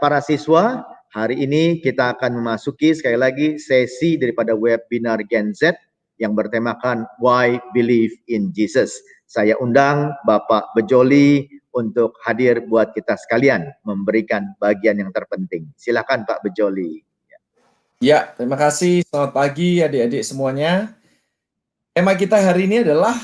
para siswa, hari ini kita akan memasuki sekali lagi sesi daripada webinar Gen Z yang bertemakan Why Believe in Jesus. Saya undang Bapak Bejoli untuk hadir buat kita sekalian memberikan bagian yang terpenting. Silakan Pak Bejoli. Ya, terima kasih. Selamat pagi adik-adik semuanya. Tema kita hari ini adalah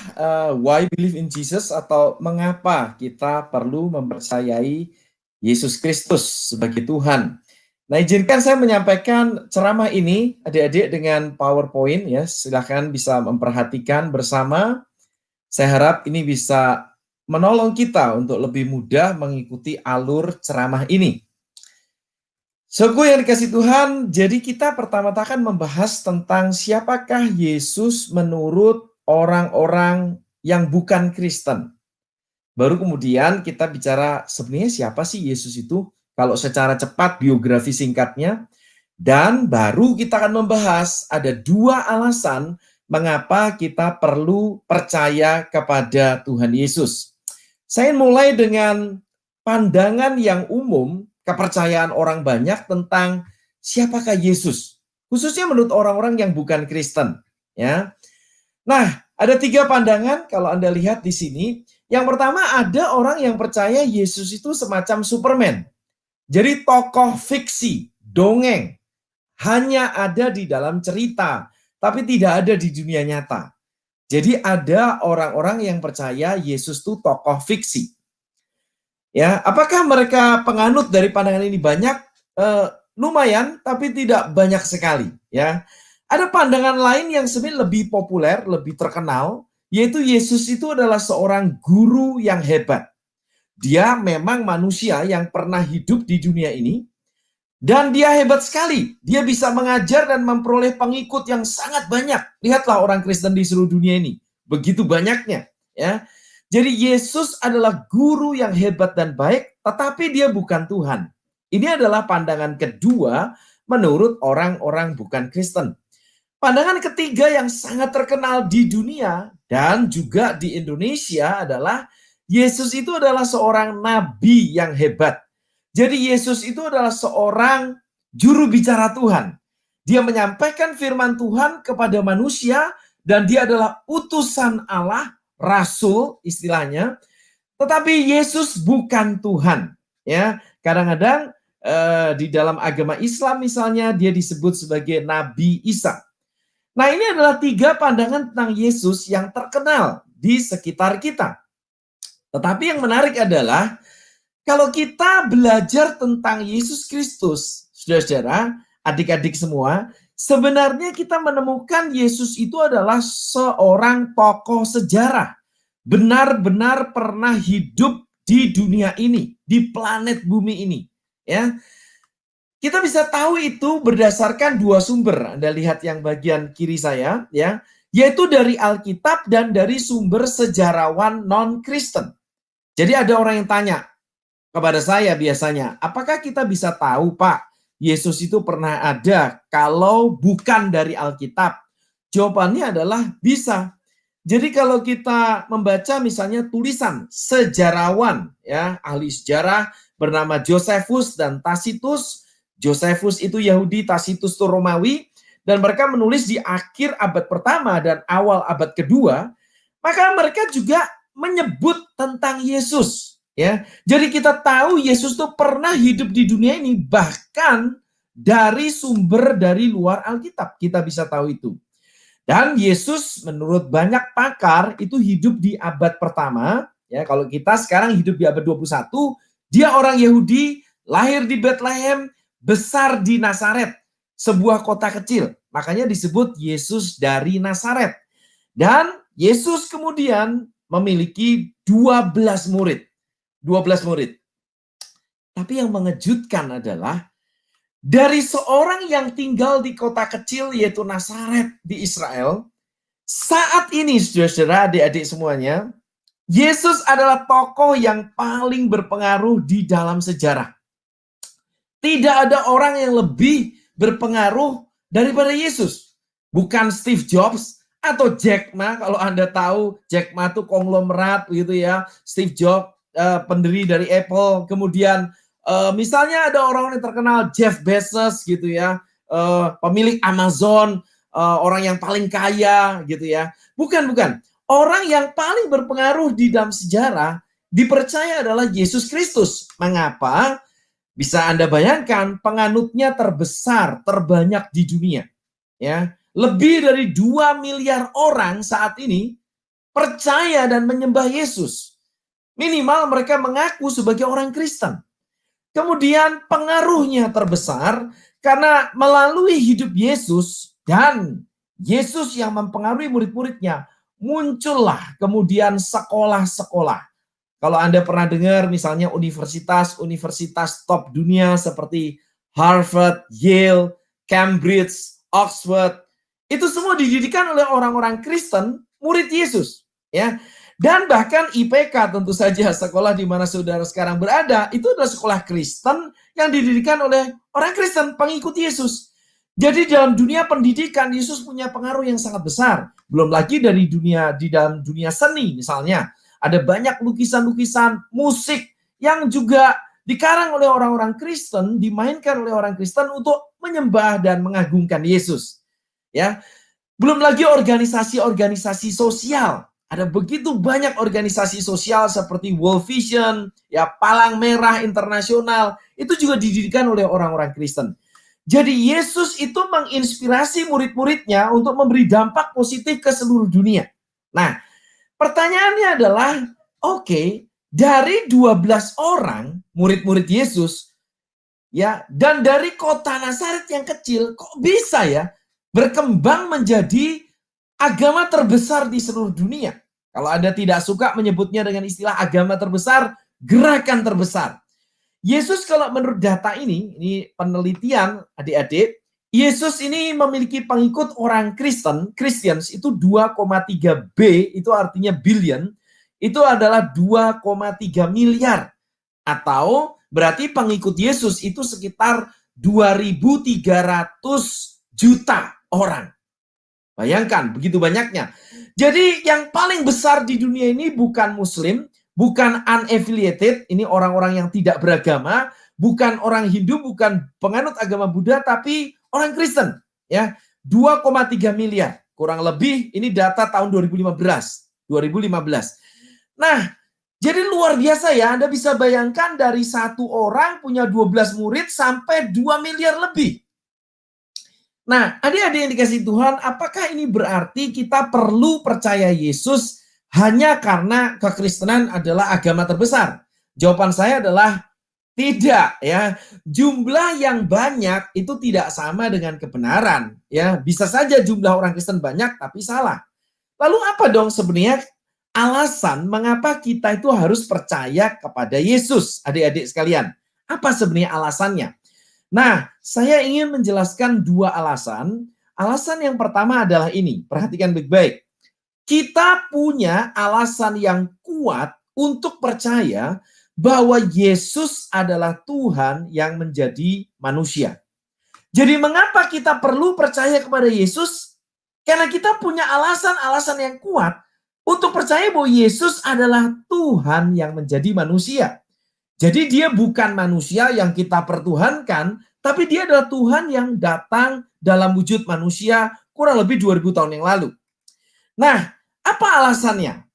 Why Believe in Jesus, atau mengapa kita perlu mempercayai Yesus Kristus sebagai Tuhan. Nah, izinkan saya menyampaikan ceramah ini adik-adik dengan PowerPoint ya. Silakan bisa memperhatikan bersama. Saya harap ini bisa menolong kita untuk lebih mudah mengikuti alur ceramah ini. Sogo yang dikasih Tuhan, jadi kita pertama-tama akan membahas tentang siapakah Yesus menurut orang-orang yang bukan Kristen. Baru kemudian kita bicara sebenarnya siapa sih Yesus itu, kalau secara cepat biografi singkatnya. Dan baru kita akan membahas ada 2 alasan mengapa kita perlu percaya kepada Tuhan Yesus. Saya mulai dengan pandangan yang umum, kepercayaan orang banyak tentang siapakah Yesus, khususnya menurut orang-orang yang bukan Kristen, ya. Nah, ada 3 pandangan kalau Anda lihat di sini. Yang pertama, ada orang yang percaya Yesus itu semacam Superman. Jadi tokoh fiksi, dongeng, hanya ada di dalam cerita, tapi tidak ada di dunia nyata. Jadi ada orang-orang yang percaya Yesus itu tokoh fiksi. Ya, apakah mereka penganut dari pandangan ini banyak? Lumayan, tapi tidak banyak sekali. Ya, ada pandangan lain yang sebenarnya lebih populer, lebih terkenal, yaitu Yesus itu adalah seorang guru yang hebat. Dia memang manusia yang pernah hidup di dunia ini, dan dia hebat sekali. Dia bisa mengajar dan memperoleh pengikut yang sangat banyak. Lihatlah orang Kristen di seluruh dunia ini, begitu banyaknya. Ya. Jadi Yesus adalah guru yang hebat dan baik, tetapi dia bukan Tuhan. Ini adalah pandangan kedua menurut orang-orang bukan Kristen. Pandangan ketiga yang sangat terkenal di dunia dan juga di Indonesia adalah Yesus itu adalah seorang nabi yang hebat. Jadi Yesus itu adalah seorang juru bicara Tuhan. Dia menyampaikan firman Tuhan kepada manusia dan dia adalah utusan Allah, rasul istilahnya, tetapi Yesus bukan Tuhan. Ya, kadang-kadang di dalam agama Islam misalnya dia disebut sebagai Nabi Isa. Nah, ini adalah 3 pandangan tentang Yesus yang terkenal di sekitar kita. Tetapi yang menarik adalah kalau kita belajar tentang Yesus Kristus, saudara-saudara, adik-adik semua, sebenarnya kita menemukan Yesus itu adalah seorang tokoh sejarah. Benar-benar pernah hidup di dunia ini, di planet bumi ini. Ya, kita bisa tahu itu berdasarkan 2 sumber. Anda lihat yang bagian kiri saya, ya, yaitu dari Alkitab dan dari sumber sejarawan non-Kristen. Jadi ada orang yang tanya kepada saya biasanya, apakah kita bisa tahu, Pak, Yesus itu pernah ada kalau bukan dari Alkitab? Jawabannya adalah bisa. Jadi kalau kita membaca misalnya tulisan sejarawan, ya, ahli sejarah bernama Josephus dan Tacitus. Josephus itu Yahudi, Tacitus itu Romawi, dan mereka menulis di akhir abad pertama dan awal abad kedua, maka mereka juga menyebut tentang Yesus. Ya, jadi kita tahu Yesus itu pernah hidup di dunia ini, bahkan dari sumber dari luar Alkitab kita bisa tahu itu. Dan Yesus menurut banyak pakar itu hidup di abad pertama. Ya, kalau kita sekarang hidup di abad 21, dia orang Yahudi, lahir di Bethlehem, besar di Nazaret, sebuah kota kecil. Makanya disebut Yesus dari Nazaret. Dan Yesus kemudian memiliki 12 murid. 12 murid. Tapi yang mengejutkan adalah dari seorang yang tinggal di kota kecil yaitu Nazaret di Israel, saat ini saudara-saudara, adik-adik semuanya, Yesus adalah tokoh yang paling berpengaruh di dalam sejarah. Tidak ada orang yang lebih berpengaruh daripada Yesus. Bukan Steve Jobs atau Jack Ma. Kalau Anda tahu, Jack Ma itu konglomerat gitu ya. Steve Jobs pendiri dari Apple, kemudian Misalnya ada orang yang terkenal Jeff Bezos gitu ya, pemilik Amazon, orang yang paling kaya gitu ya. Bukan. Orang yang paling berpengaruh di dalam sejarah dipercaya adalah Yesus Kristus. Mengapa? Bisa Anda bayangkan, penganutnya terbesar, terbanyak di dunia. Ya, lebih dari 2 miliar orang saat ini percaya dan menyembah Yesus. Minimal mereka mengaku sebagai orang Kristen. Kemudian pengaruhnya terbesar karena melalui hidup Yesus dan Yesus yang mempengaruhi murid-muridnya, muncullah kemudian sekolah-sekolah. Kalau Anda pernah dengar misalnya universitas top dunia seperti Harvard, Yale, Cambridge, Oxford, itu semua didirikan oleh orang-orang Kristen, murid Yesus, ya. Dan bahkan IPK, tentu saja sekolah di mana saudara sekarang berada, itu adalah sekolah Kristen yang didirikan oleh orang Kristen, pengikut Yesus. Jadi dalam dunia pendidikan, Yesus punya pengaruh yang sangat besar. Belum lagi di dalam dunia seni misalnya. Ada banyak lukisan-lukisan, musik yang juga dikarang oleh orang-orang Kristen, dimainkan oleh orang Kristen untuk menyembah dan mengagungkan Yesus. Ya, belum lagi organisasi-organisasi sosial. Ada begitu banyak organisasi sosial seperti World Vision, ya Palang Merah Internasional, itu juga didirikan oleh orang-orang Kristen. Jadi Yesus itu menginspirasi murid-muridnya untuk memberi dampak positif ke seluruh dunia. Nah, pertanyaannya adalah, oke, dari 12 orang murid-murid Yesus, ya, dan dari kota Nazaret yang kecil, kok bisa ya berkembang menjadi agama terbesar di seluruh dunia? Kalau Anda tidak suka menyebutnya dengan istilah agama terbesar, gerakan terbesar. Yesus kalau menurut data ini penelitian adik-adik, Yesus ini memiliki pengikut orang Christians itu 2,3 B, itu artinya billion, itu adalah 2,3 miliar. Atau berarti pengikut Yesus itu sekitar 2.300 juta orang. Bayangkan, begitu banyaknya. Jadi yang paling besar di dunia ini bukan Muslim, bukan unaffiliated, ini orang-orang yang tidak beragama, bukan orang Hindu, bukan penganut agama Buddha, tapi orang Kristen. Ya, 2,3 miliar. Kurang lebih ini data tahun 2015. Nah, jadi luar biasa ya, Anda bisa bayangkan dari satu orang punya 12 murid sampai 2 miliar lebih. Nah, adik-adik yang dikasih Tuhan, apakah ini berarti kita perlu percaya Yesus hanya karena kekristenan adalah agama terbesar? Jawaban saya adalah tidak ya. Jumlah yang banyak itu tidak sama dengan kebenaran ya. Bisa saja jumlah orang Kristen banyak tapi salah. Lalu apa dong sebenarnya alasan mengapa kita itu harus percaya kepada Yesus, adik-adik sekalian? Apa sebenarnya alasannya? Nah, saya ingin menjelaskan dua alasan. Alasan yang pertama adalah ini, perhatikan baik-baik. Kita punya alasan yang kuat untuk percaya bahwa Yesus adalah Tuhan yang menjadi manusia. Jadi mengapa kita perlu percaya kepada Yesus? Karena kita punya alasan-alasan yang kuat untuk percaya bahwa Yesus adalah Tuhan yang menjadi manusia. Jadi dia bukan manusia yang kita pertuhankan, tapi dia adalah Tuhan yang datang dalam wujud manusia kurang lebih 2000 tahun yang lalu. Nah, apa alasannya?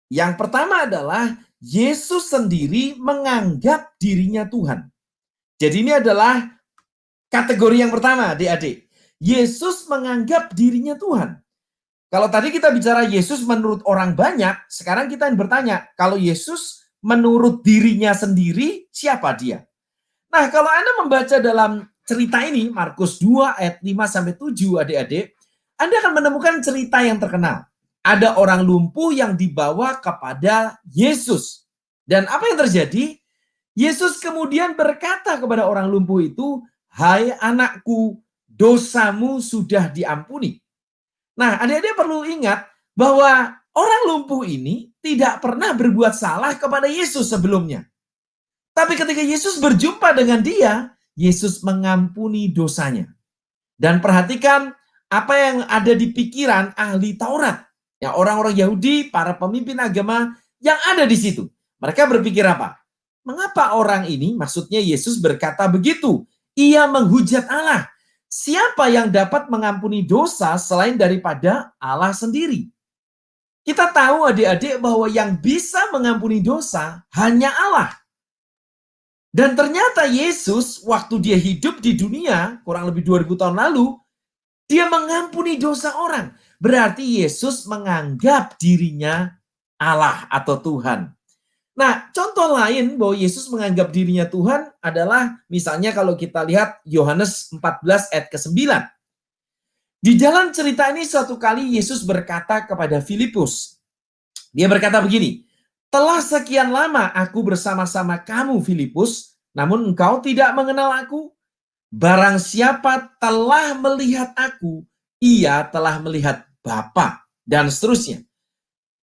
Yang pertama adalah Yesus sendiri menganggap dirinya Tuhan. Jadi ini adalah kategori yang pertama, adik-adik. Yesus menganggap dirinya Tuhan. Kalau tadi kita bicara Yesus menurut orang banyak, sekarang kita bertanya, kalau Yesus menurut dirinya sendiri, siapa dia? Nah, kalau Anda membaca dalam cerita ini, Markus 2 ayat 5-7, adik-adik, Anda akan menemukan cerita yang terkenal. Ada orang lumpuh yang dibawa kepada Yesus. Dan apa yang terjadi? Yesus kemudian berkata kepada orang lumpuh itu, "Hai anakku, dosamu sudah diampuni." Nah, adik-adik perlu ingat bahwa orang lumpuh ini tidak pernah berbuat salah kepada Yesus sebelumnya. Tapi ketika Yesus berjumpa dengan dia, Yesus mengampuni dosanya. Dan perhatikan apa yang ada di pikiran ahli Taurat. Ya, orang-orang Yahudi, para pemimpin agama yang ada di situ. Mereka berpikir apa? mengapa orang ini, maksudnya Yesus berkata begitu? Ia menghujat Allah. Siapa yang dapat mengampuni dosa selain daripada Allah sendiri? Kita tahu adik-adik bahwa yang bisa mengampuni dosa hanya Allah. Dan ternyata Yesus waktu dia hidup di dunia, kurang lebih 2000 tahun lalu, dia mengampuni dosa orang. Berarti Yesus menganggap dirinya Allah atau Tuhan. Nah, contoh lain bahwa Yesus menganggap dirinya Tuhan adalah misalnya kalau kita lihat Yohanes 14 ayat ke-9. Di dalam cerita ini suatu kali Yesus berkata kepada Filipus. Dia berkata begini, "Telah sekian lama aku bersama-sama kamu, Filipus, namun engkau tidak mengenal aku. Barang siapa telah melihat aku, ia telah melihat Bapa." Dan seterusnya.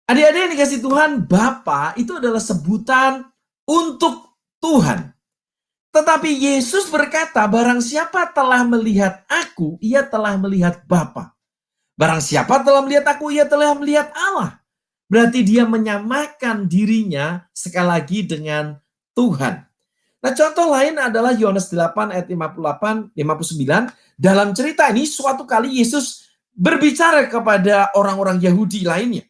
Adik-adik yang dikasih Tuhan, Bapa itu adalah sebutan untuk Tuhan. Tetapi Yesus berkata, barang siapa telah melihat aku, ia telah melihat Bapa. Barang siapa telah melihat aku, ia telah melihat Allah. Berarti dia menyamakan dirinya sekali lagi dengan Tuhan. Nah, contoh lain adalah Yohanes 8 ayat 58, 59. Dalam cerita ini, suatu kali Yesus berbicara kepada orang-orang Yahudi lainnya.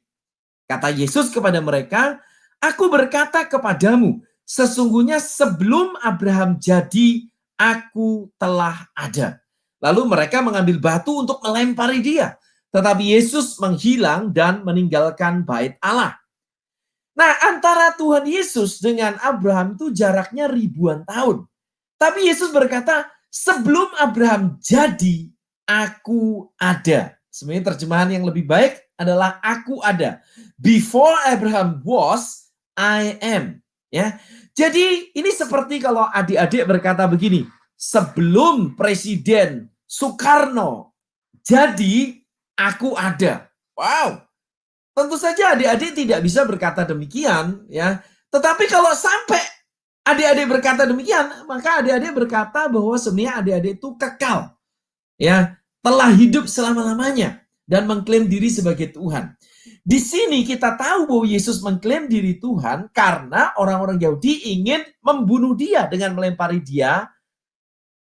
Kata Yesus kepada mereka, "Aku berkata kepadamu, sesungguhnya sebelum Abraham jadi, aku telah ada." Lalu mereka mengambil batu untuk melempari dia. Tetapi Yesus menghilang dan meninggalkan bait Allah. Nah, antara Tuhan Yesus dengan Abraham itu jaraknya ribuan tahun. Tapi Yesus berkata, sebelum Abraham jadi, aku ada. Sebenarnya terjemahan yang lebih baik adalah aku ada. Before Abraham was, I am. Ya, jadi ini seperti kalau adik-adik berkata begini, sebelum Presiden Soekarno jadi, aku ada. Wow. Tentu saja adik-adik tidak bisa berkata demikian, ya. Tetapi kalau sampai adik-adik berkata demikian, maka adik-adik berkata bahwa sebenarnya adik-adik itu kekal, ya, telah hidup selama-lamanya dan mengklaim diri sebagai Tuhan. Di sini kita tahu bahwa Yesus mengklaim diri Tuhan karena orang-orang Yahudi ingin membunuh dia dengan melempari dia,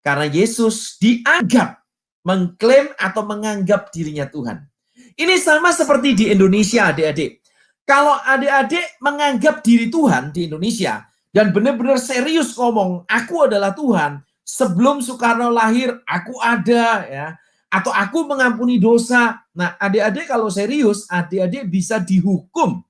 karena Yesus dianggap mengklaim atau menganggap dirinya Tuhan. Ini sama seperti di Indonesia, adik-adik. Kalau adik-adik menganggap diri Tuhan di Indonesia dan benar-benar serius ngomong, aku adalah Tuhan, sebelum Soekarno lahir, aku ada, ya, atau aku mengampuni dosa. Nah, adik-adik kalau serius, adik-adik bisa dihukum.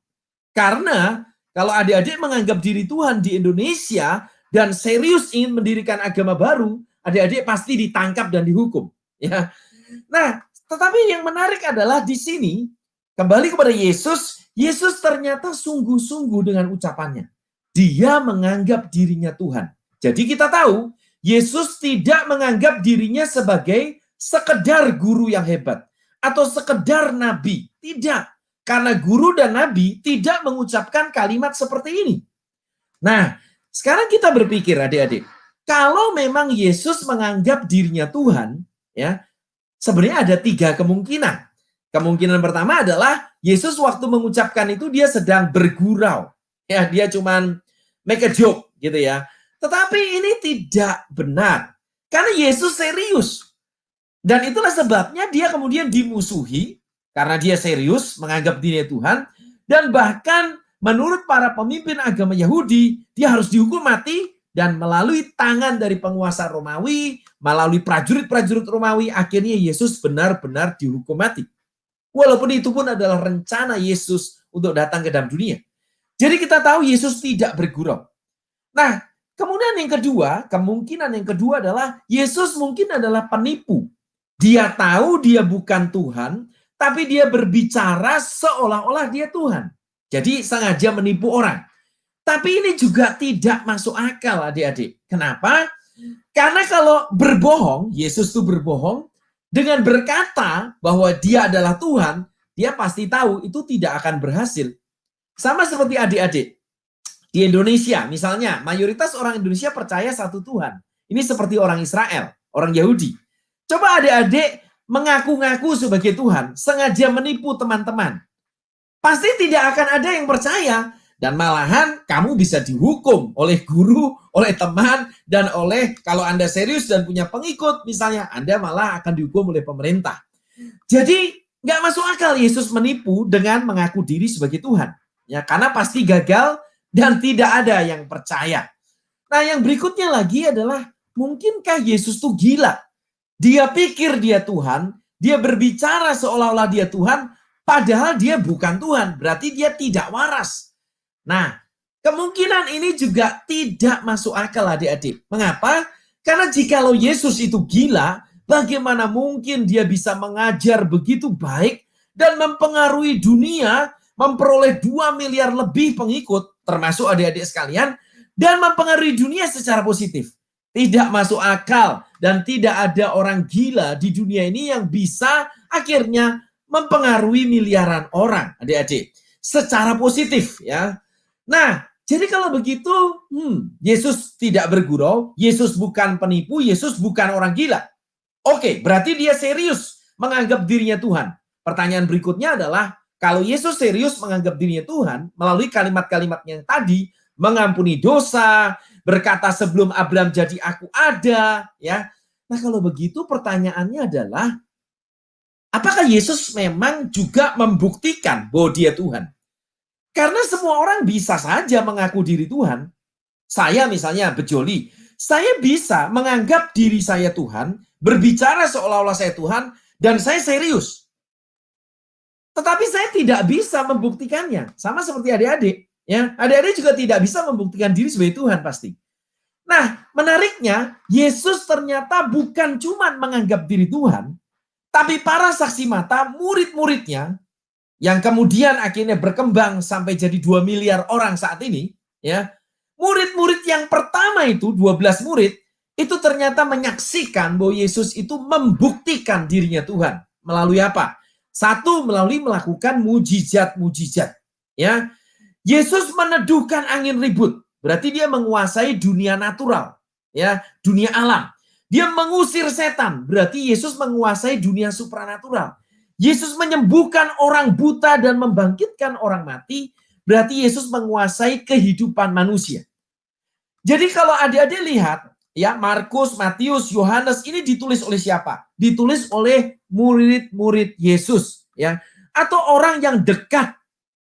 Karena kalau adik-adik menganggap diri Tuhan di Indonesia dan serius ingin mendirikan agama baru, adik-adik pasti ditangkap dan dihukum. Ya. Nah, tetapi yang menarik adalah di sini, kembali kepada Yesus, Yesus ternyata sungguh-sungguh dengan ucapannya. Dia menganggap dirinya Tuhan. Jadi kita tahu, Yesus tidak menganggap dirinya sebagai sekedar guru yang hebat atau sekedar nabi. Tidak. Karena guru dan nabi tidak mengucapkan kalimat seperti ini. Nah, sekarang kita berpikir adik-adik, kalau memang Yesus menganggap dirinya Tuhan, ya, sebenarnya ada 3 kemungkinan. Kemungkinan pertama adalah Yesus waktu mengucapkan itu dia sedang bergurau. Ya, dia cuman make a joke gitu ya. Tetapi ini tidak benar. Karena Yesus serius. Dan itulah sebabnya dia kemudian dimusuhi karena dia serius menganggap dirinya Tuhan, dan bahkan menurut para pemimpin agama Yahudi, dia harus dihukum mati. Dan melalui tangan dari penguasa Romawi, melalui prajurit-prajurit Romawi, akhirnya Yesus benar-benar dihukum mati. Walaupun itu pun adalah rencana Yesus untuk datang ke dalam dunia. Jadi kita tahu Yesus tidak bergurau. Nah, kemudian yang kedua, kemungkinan yang kedua adalah Yesus mungkin adalah penipu. Dia tahu dia bukan Tuhan, tapi dia berbicara seolah-olah dia Tuhan. Jadi sengaja menipu orang. Tapi ini juga tidak masuk akal, adik-adik. Kenapa? Karena kalau berbohong, Yesus itu berbohong, dengan berkata bahwa dia adalah Tuhan, dia pasti tahu itu tidak akan berhasil. Sama seperti adik-adik. Di Indonesia, misalnya, mayoritas orang Indonesia percaya satu Tuhan. Ini seperti orang Israel, orang Yahudi. Coba adik-adik mengaku-ngaku sebagai Tuhan, sengaja menipu teman-teman. Pasti tidak akan ada yang percaya. Dan malahan kamu bisa dihukum oleh guru, oleh teman, dan oleh kalau Anda serius dan punya pengikut, misalnya Anda malah akan dihukum oleh pemerintah. Jadi nggak masuk akal Yesus menipu dengan mengaku diri sebagai Tuhan. Ya, karena pasti gagal dan tidak ada yang percaya. Nah, yang berikutnya lagi adalah mungkinkah Yesus tuh gila? Dia pikir dia Tuhan, dia berbicara seolah-olah dia Tuhan, padahal dia bukan Tuhan. Berarti dia tidak waras. Nah, kemungkinan ini juga tidak masuk akal adik-adik. Mengapa? Karena jikalau Yesus itu gila, bagaimana mungkin dia bisa mengajar begitu baik dan mempengaruhi dunia, memperoleh 2 miliar lebih pengikut, termasuk adik-adik sekalian, dan mempengaruhi dunia secara positif. Tidak masuk akal dan tidak ada orang gila di dunia ini yang bisa akhirnya mempengaruhi miliaran orang, adik-adik, secara positif ya. Nah, jadi kalau begitu, Yesus tidak bergurau, Yesus bukan penipu, Yesus bukan orang gila. Oke, berarti dia serius menganggap dirinya Tuhan. Pertanyaan berikutnya adalah, kalau Yesus serius menganggap dirinya Tuhan, melalui kalimat-kalimatnya yang tadi, mengampuni dosa, berkata sebelum Abraham jadi aku ada, ya. Nah, kalau begitu pertanyaannya adalah, apakah Yesus memang juga membuktikan bahwa dia Tuhan? Karena semua orang bisa saja mengaku diri Tuhan. Saya misalnya Bejoli, saya bisa menganggap diri saya Tuhan, berbicara seolah-olah saya Tuhan, dan saya serius. Tetapi saya tidak bisa membuktikannya. Sama seperti adik-adik. Ya, adik-adik juga tidak bisa membuktikan diri sebagai Tuhan pasti. Nah, menariknya, Yesus ternyata bukan cuma menganggap diri Tuhan, tapi para saksi mata, murid-muridnya, yang kemudian akhirnya berkembang sampai jadi 2 miliar orang saat ini, ya. Murid-murid yang pertama itu, 12 murid, itu ternyata menyaksikan bahwa Yesus itu membuktikan dirinya Tuhan. Melalui apa? Satu, melalui melakukan mujizat-mujizat. Ya. Yesus meneduhkan angin ribut. Berarti dia menguasai dunia natural. Ya, dunia alam. Dia mengusir setan. Berarti Yesus menguasai dunia supranatural. Yesus menyembuhkan orang buta dan membangkitkan orang mati, berarti Yesus menguasai kehidupan manusia. Jadi kalau adik-adik lihat, ya Markus, Matius, Yohanes ini ditulis oleh siapa? Ditulis oleh murid-murid Yesus, ya, atau orang yang dekat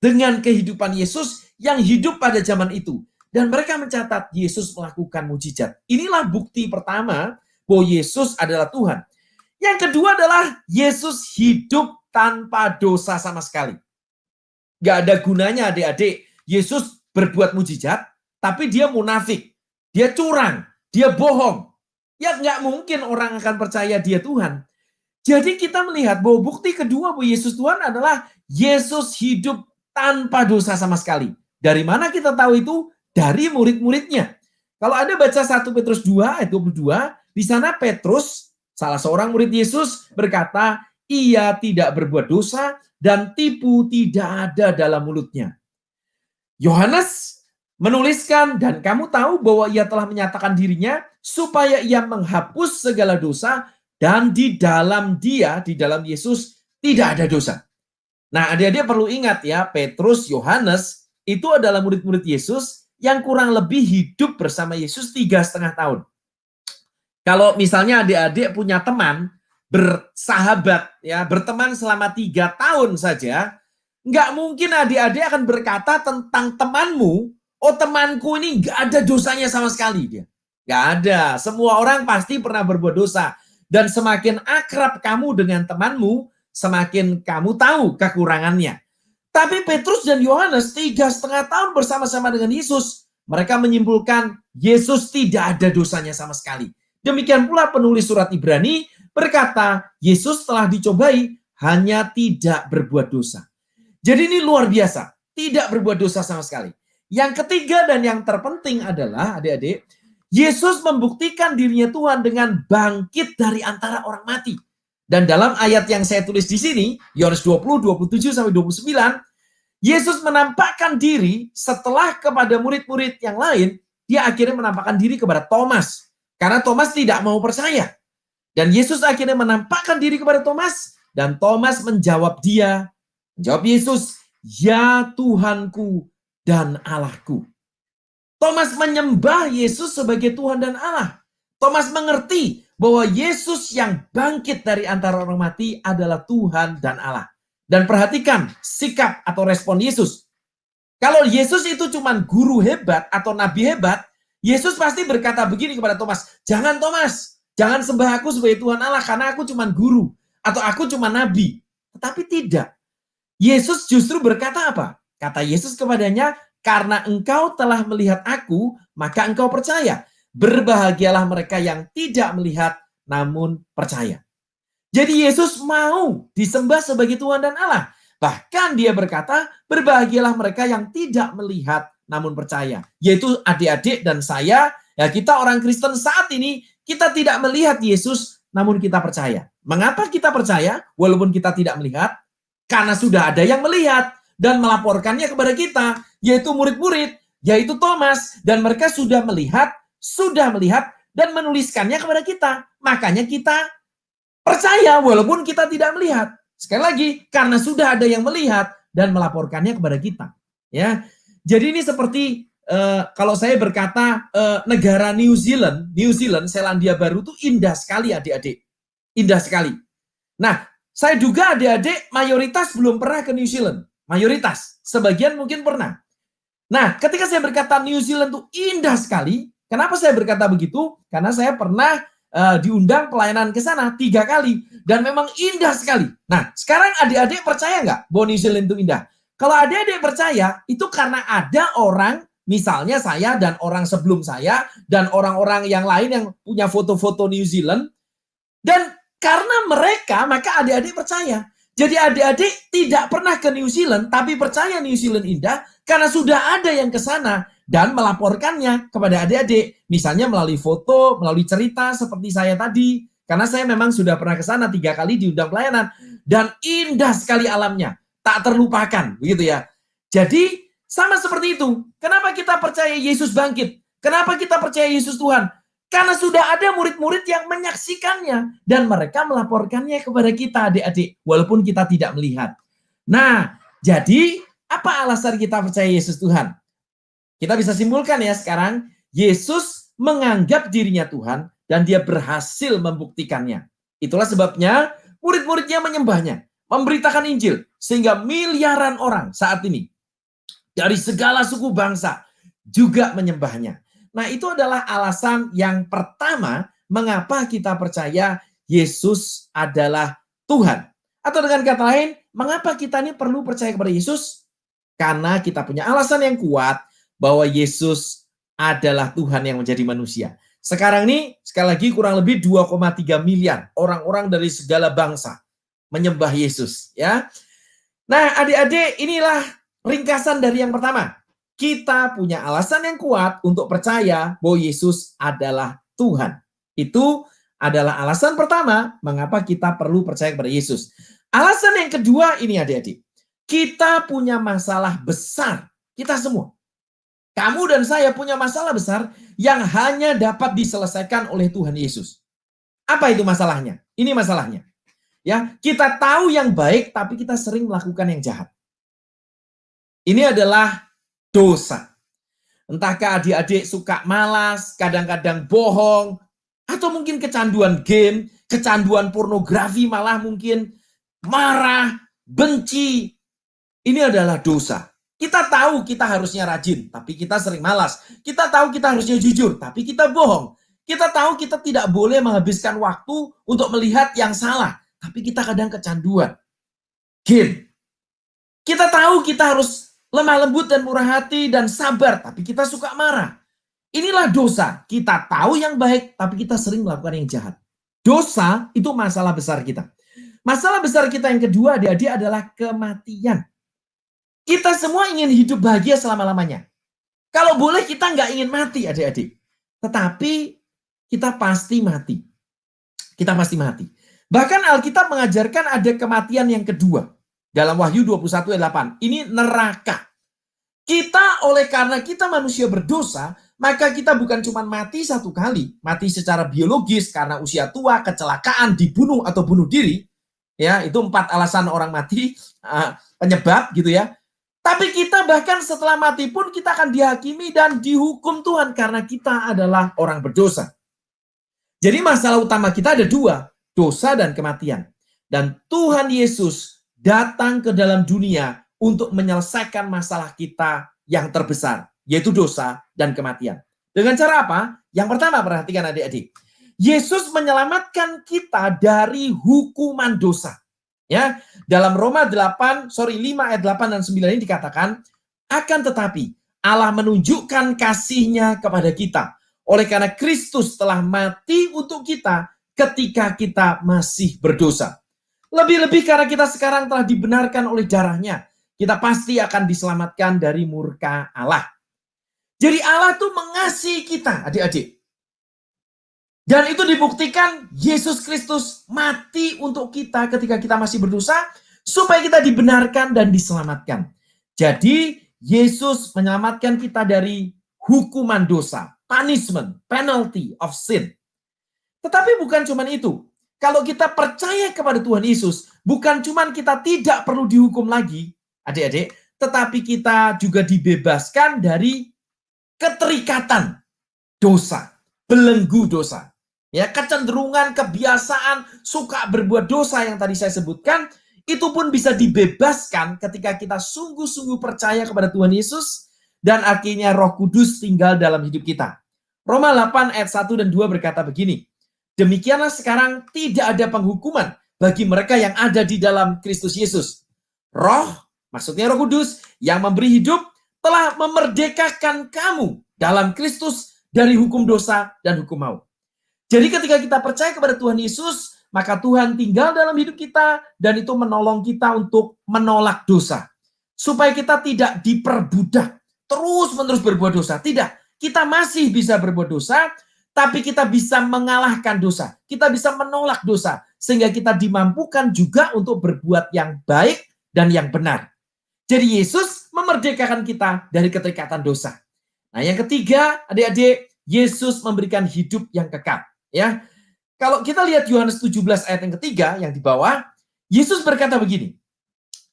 dengan kehidupan Yesus yang hidup pada zaman itu. Dan mereka mencatat Yesus melakukan mujizat. Inilah bukti pertama bahwa Yesus adalah Tuhan. Yang kedua adalah Yesus hidup tanpa dosa sama sekali. Gak ada gunanya adik-adik Yesus berbuat mujizat, tapi dia munafik, dia curang, dia bohong. Ya nggak mungkin orang akan percaya dia Tuhan. Jadi kita melihat bahwa bukti kedua bahwa Yesus Tuhan adalah Yesus hidup tanpa dosa sama sekali. Dari mana kita tahu itu? Dari murid-muridnya. Kalau Anda baca 1 Petrus 2 ayat 22, di sana Petrus, salah seorang murid Yesus, berkata, ia tidak berbuat dosa dan tipu tidak ada dalam mulutnya. Yohanes menuliskan, dan kamu tahu bahwa ia telah menyatakan dirinya supaya ia menghapus segala dosa dan di dalam dia, di dalam Yesus, tidak ada dosa. Nah, adik-adik perlu ingat ya, Petrus, Yohanes, itu adalah murid-murid Yesus yang kurang lebih hidup bersama Yesus 3,5 tahun. Kalau misalnya adik-adik punya teman, bersahabat, ya, berteman selama 3 tahun saja, nggak mungkin adik-adik akan berkata tentang temanmu, oh temanku ini nggak ada dosanya sama sekali dia. Nggak ada. Semua orang pasti pernah berbuat dosa. Dan semakin akrab kamu dengan temanmu, semakin kamu tahu kekurangannya. Tapi Petrus dan Yohanes 3,5 tahun bersama-sama dengan Yesus. Mereka menyimpulkan Yesus tidak ada dosanya sama sekali. Demikian pula penulis surat Ibrani berkata, Yesus telah dicobai, hanya tidak berbuat dosa. Jadi ini luar biasa, tidak berbuat dosa sama sekali. Yang ketiga dan yang terpenting adalah, adik-adik, Yesus membuktikan dirinya Tuhan dengan bangkit dari antara orang mati. Dan dalam ayat yang saya tulis di sini, Yohanes 20, 27-29, Yesus menampakkan diri setelah kepada murid-murid yang lain, dia akhirnya menampakkan diri kepada Thomas. Karena Thomas tidak mau percaya. Dan Yesus akhirnya menampakkan diri kepada Thomas, dan Thomas menjawab Yesus, ya Tuhanku dan Allahku. Thomas menyembah Yesus sebagai Tuhan dan Allah. Thomas mengerti bahwa Yesus yang bangkit dari antara orang mati adalah Tuhan dan Allah. Dan perhatikan sikap atau respon Yesus. Kalau Yesus itu cuma guru hebat atau nabi hebat, Yesus pasti berkata begini kepada Thomas, jangan Thomas, jangan sembah aku sebagai Tuhan Allah karena aku cuma guru atau aku cuma nabi. Tetapi tidak. Yesus justru berkata apa? Kata Yesus kepadanya, karena engkau telah melihat aku, maka engkau percaya. Berbahagialah mereka yang tidak melihat namun percaya. Jadi Yesus mau disembah sebagai Tuhan dan Allah. Bahkan dia berkata, berbahagialah mereka yang tidak melihat namun percaya. Yaitu adik-adik dan saya, ya kita orang Kristen saat ini, kita tidak melihat Yesus namun kita percaya. Mengapa kita percaya walaupun kita tidak melihat? Karena sudah ada yang melihat dan melaporkannya kepada kita, yaitu murid-murid, yaitu Thomas, dan mereka sudah melihat dan menuliskannya kepada kita. Makanya kita percaya walaupun kita tidak melihat. Sekali lagi, karena sudah ada yang melihat dan melaporkannya kepada kita. Ya, jadi ini seperti kalau saya berkata negara New Zealand, Selandia Baru itu indah sekali adik-adik, indah sekali. Nah, saya duga adik-adik mayoritas belum pernah ke New Zealand. Mayoritas. Sebagian mungkin pernah. Nah, ketika saya berkata New Zealand itu indah sekali, kenapa saya berkata begitu? Karena saya pernah diundang pelayanan ke sana 3 kali. Dan memang indah sekali. Nah, sekarang adik-adik percaya nggak bahwa New Zealand itu indah? Kalau adik-adik percaya, itu karena ada orang, misalnya saya dan orang sebelum saya, dan orang-orang yang lain yang punya foto-foto New Zealand, dan karena mereka, maka adik-adik percaya. Jadi adik-adik tidak pernah ke New Zealand, tapi percaya New Zealand indah, karena sudah ada yang ke sana dan melaporkannya kepada adik-adik. Misalnya melalui foto, melalui cerita seperti saya tadi. Karena saya memang sudah pernah ke sana 3 kali diundang pelayanan. Dan indah sekali alamnya. Tak terlupakan, begitu ya. Jadi sama seperti itu. Kenapa kita percaya Yesus bangkit? Kenapa kita percaya Yesus Tuhan? Karena sudah ada murid-murid yang menyaksikannya. Dan mereka melaporkannya kepada kita adik-adik. Walaupun kita tidak melihat. Nah, jadi apa alasan kita percaya Yesus Tuhan? Kita bisa simpulkan ya sekarang. Yesus menganggap dirinya Tuhan. Dan dia berhasil membuktikannya. Itulah sebabnya murid-muridnya menyembahnya. Memberitakan Injil. Sehingga miliaran orang saat ini. Dari segala suku bangsa. Juga menyembahnya. Nah, itu adalah alasan yang pertama mengapa kita percaya Yesus adalah Tuhan. Atau dengan kata lain, mengapa kita ini perlu percaya kepada Yesus? Karena kita punya alasan yang kuat bahwa Yesus adalah Tuhan yang menjadi manusia. Sekarang ini, sekali lagi kurang lebih 2,3 miliar orang-orang dari segala bangsa menyembah Yesus. Ya. Nah, adik-adik, inilah ringkasan dari yang pertama. Kita punya alasan yang kuat untuk percaya bahwa Yesus adalah Tuhan. Itu adalah alasan pertama mengapa kita perlu percaya kepada Yesus. Alasan yang kedua ini adik-adik. Kita punya masalah besar. Kita semua. Kamu dan saya punya masalah besar yang hanya dapat diselesaikan oleh Tuhan Yesus. Apa itu masalahnya? Ini masalahnya. Ya, kita tahu yang baik tapi kita sering melakukan yang jahat. Ini adalah dosa. Entahkah adik-adik suka malas, kadang-kadang bohong, atau mungkin kecanduan game, kecanduan pornografi malah mungkin, marah, benci. Ini adalah dosa. Kita tahu kita harusnya rajin, tapi kita sering malas. Kita tahu kita harusnya jujur, tapi kita bohong. Kita tahu kita tidak boleh menghabiskan waktu untuk melihat yang salah, tapi kita kadang kecanduan. Game. Kita tahu kita harus lemah lembut dan murah hati dan sabar, tapi kita suka marah. Inilah dosa. Kita tahu yang baik, tapi kita sering melakukan yang jahat. Dosa itu masalah besar kita. Masalah besar kita yang kedua, adik-adik, adalah kematian. Kita semua ingin hidup bahagia selama-lamanya. Kalau boleh kita nggak ingin mati, adik-adik. Tetapi kita pasti mati. Kita pasti mati. Bahkan Alkitab mengajarkan ada kematian yang kedua. Dalam Wahyu 21 ayat 8. Ini neraka. Kita oleh karena kita manusia berdosa, maka kita bukan cuma mati satu kali. Mati secara biologis karena usia tua, kecelakaan, dibunuh atau bunuh diri. Ya, itu 4 alasan orang mati, penyebab gitu ya. Tapi kita bahkan setelah mati pun kita akan dihakimi dan dihukum Tuhan karena kita adalah orang berdosa. Jadi masalah utama kita ada dua, dosa dan kematian. Dan Tuhan Yesus datang ke dalam dunia untuk menyelesaikan masalah kita yang terbesar, yaitu dosa dan kematian. Dengan cara apa? Yang pertama, perhatikan adik-adik. Yesus menyelamatkan kita dari hukuman dosa. Ya, dalam Roma 5 ayat 8 dan 9 ini dikatakan, akan tetapi Allah menunjukkan kasih-Nya kepada kita oleh karena Kristus telah mati untuk kita ketika kita masih berdosa. Lebih-lebih karena kita sekarang telah dibenarkan oleh darah-Nya, kita pasti akan diselamatkan dari murka Allah. Jadi Allah tuh mengasihi kita, adik-adik. Dan itu dibuktikan Yesus Kristus mati untuk kita ketika kita masih berdosa, supaya kita dibenarkan dan diselamatkan. Jadi Yesus menyelamatkan kita dari hukuman dosa, punishment, penalty of sin. Tetapi bukan cuma itu. Kalau kita percaya kepada Tuhan Yesus, bukan cuma kita tidak perlu dihukum lagi, adik-adik, tetapi kita juga dibebaskan dari keterikatan dosa, belenggu dosa. Ya, kecenderungan, kebiasaan, suka berbuat dosa yang tadi saya sebutkan, itu pun bisa dibebaskan ketika kita sungguh-sungguh percaya kepada Tuhan Yesus, dan akhirnya Roh Kudus tinggal dalam hidup kita. Roma 8 ayat 1 dan 2 berkata begini, demikianlah sekarang tidak ada penghukuman bagi mereka yang ada di dalam Kristus Yesus. Roh, maksudnya Roh Kudus, yang memberi hidup, telah memerdekakan kamu dalam Kristus dari hukum dosa dan hukum maut. Jadi ketika kita percaya kepada Tuhan Yesus, maka Tuhan tinggal dalam hidup kita dan itu menolong kita untuk menolak dosa. Supaya kita tidak diperbudak, terus-menerus berbuat dosa. Tidak, kita masih bisa berbuat dosa, tapi kita bisa mengalahkan dosa. Kita bisa menolak dosa, sehingga kita dimampukan juga untuk berbuat yang baik dan yang benar. Jadi Yesus memerdekakan kita dari keterikatan dosa. Nah, yang ketiga, adik-adik, Yesus memberikan hidup yang kekal. Ya, kalau kita lihat Yohanes 17 ayat yang ketiga yang di bawah, Yesus berkata begini,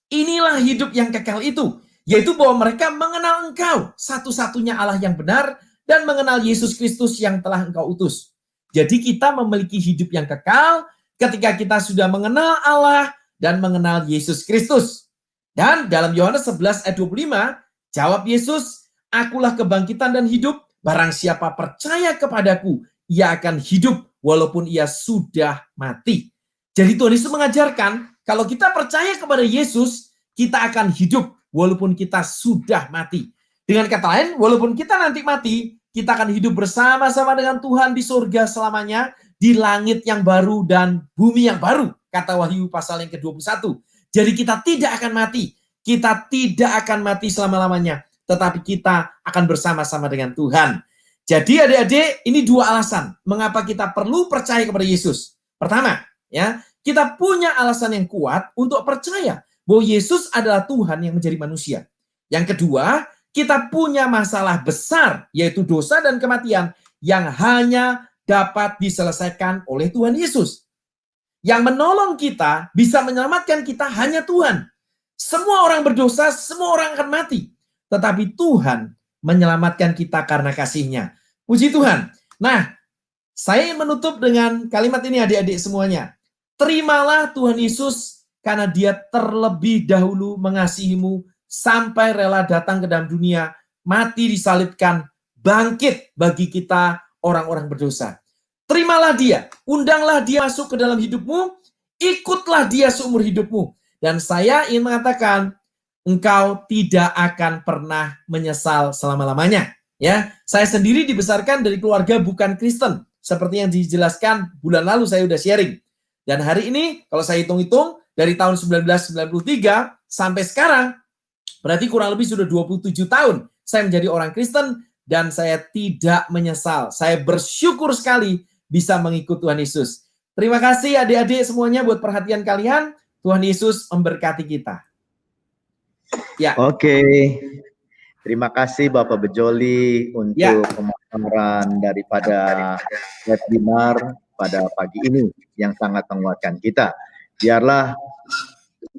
inilah hidup yang kekal itu, yaitu bahwa mereka mengenal Engkau, satu-satunya Allah yang benar, dan mengenal Yesus Kristus yang telah Engkau utus. Jadi kita memiliki hidup yang kekal ketika kita sudah mengenal Allah dan mengenal Yesus Kristus. Dan dalam Yohanes 11 ayat 25, jawab Yesus, akulah kebangkitan dan hidup, barang siapa percaya kepadaku, ia akan hidup walaupun ia sudah mati. Jadi Tuhan Yesus mengajarkan, kalau kita percaya kepada Yesus, kita akan hidup walaupun kita sudah mati. Dengan kata lain, walaupun kita nanti mati, kita akan hidup bersama-sama dengan Tuhan di surga selamanya, di langit yang baru dan bumi yang baru, kata Wahyu pasal yang ke-21. Jadi kita tidak akan mati, kita tidak akan mati selama-lamanya, tetapi kita akan bersama-sama dengan Tuhan. Jadi adik-adik, ini dua alasan mengapa kita perlu percaya kepada Yesus. Pertama, ya, kita punya alasan yang kuat untuk percaya bahwa Yesus adalah Tuhan yang menjadi manusia. Yang kedua, kita punya masalah besar, yaitu dosa dan kematian, yang hanya dapat diselesaikan oleh Tuhan Yesus. Yang menolong kita, bisa menyelamatkan kita hanya Tuhan. Semua orang berdosa, semua orang akan mati. Tetapi Tuhan menyelamatkan kita karena kasih-Nya. Puji Tuhan. Nah, saya ingin menutup dengan kalimat ini adik-adik semuanya. Terimalah Tuhan Yesus karena Dia terlebih dahulu mengasihimu sampai rela datang ke dalam dunia, mati disalibkan, bangkit bagi kita orang-orang berdosa. Terimalah Dia, undanglah Dia masuk ke dalam hidupmu, ikutlah Dia seumur hidupmu. Dan saya ingin mengatakan, engkau tidak akan pernah menyesal selama-lamanya. Ya, saya sendiri dibesarkan dari keluarga bukan Kristen, seperti yang dijelaskan bulan lalu saya udah sharing. Dan hari ini, kalau saya hitung-hitung, dari tahun 1993 sampai sekarang, berarti kurang lebih sudah 27 tahun saya menjadi orang Kristen, dan saya tidak menyesal. Saya bersyukur sekali bisa mengikut Tuhan Yesus. Terima kasih adik-adik semuanya buat perhatian kalian. Tuhan Yesus memberkati kita. Ya. Oke. Terima kasih Bapak Bejoli untuk pemaparan daripada webinar pada pagi ini yang sangat menguatkan kita. Biarlah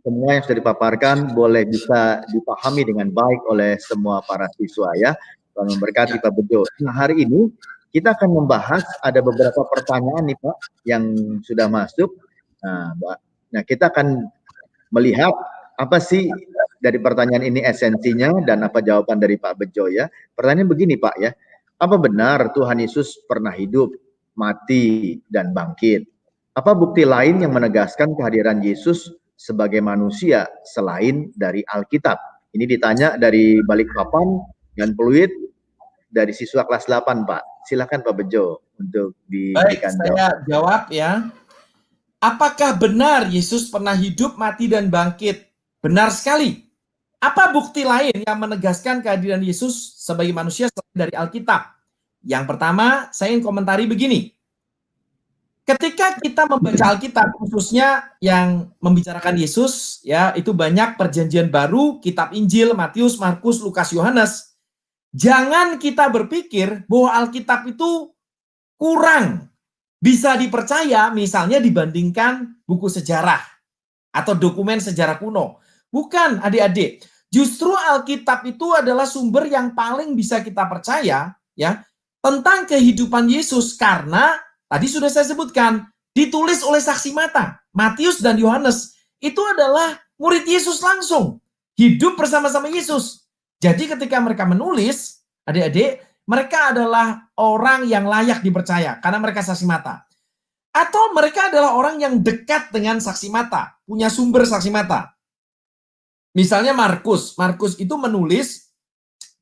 semua yang sudah dipaparkan boleh bisa dipahami dengan baik oleh semua para siswa ya. Tuhan memberkati Pak Bejo. Nah, hari ini kita akan membahas ada beberapa pertanyaan nih Pak yang sudah masuk. Nah, kita akan melihat apa sih dari pertanyaan ini esensinya dan apa jawaban dari Pak Bejo ya. Pertanyaan begini Pak ya. Apa benar Tuhan Yesus pernah hidup, mati, dan bangkit? Apa bukti lain yang menegaskan kehadiran Yesus sebagai manusia selain dari Alkitab? Ini ditanya dari Balikpapan dan Pluit dari siswa kelas 8, Pak. Silakan Pak Bejo untuk diberikan jawaban. Saya jawab ya. Apakah benar Yesus pernah hidup, mati, dan bangkit? Benar sekali. Apa bukti lain yang menegaskan kehadiran Yesus sebagai manusia selain dari Alkitab? Yang pertama, saya ingin komentari begini. Ketika kita membaca Alkitab, khususnya yang membicarakan Yesus, ya itu banyak Perjanjian Baru, Kitab Injil, Matius, Markus, Lukas, Yohanes. Jangan kita berpikir bahwa Alkitab itu kurang bisa dipercaya, misalnya dibandingkan buku sejarah atau dokumen sejarah kuno. Bukan, adik-adik. Justru Alkitab itu adalah sumber yang paling bisa kita percaya, ya, tentang kehidupan Yesus, karena tadi sudah saya sebutkan, ditulis oleh saksi mata. Matius dan Yohanes itu adalah murid Yesus langsung, hidup bersama-sama Yesus. Jadi ketika mereka menulis, adik-adik, mereka adalah orang yang layak dipercaya karena mereka saksi mata. Atau mereka adalah orang yang dekat dengan saksi mata, punya sumber saksi mata. Misalnya Markus itu menulis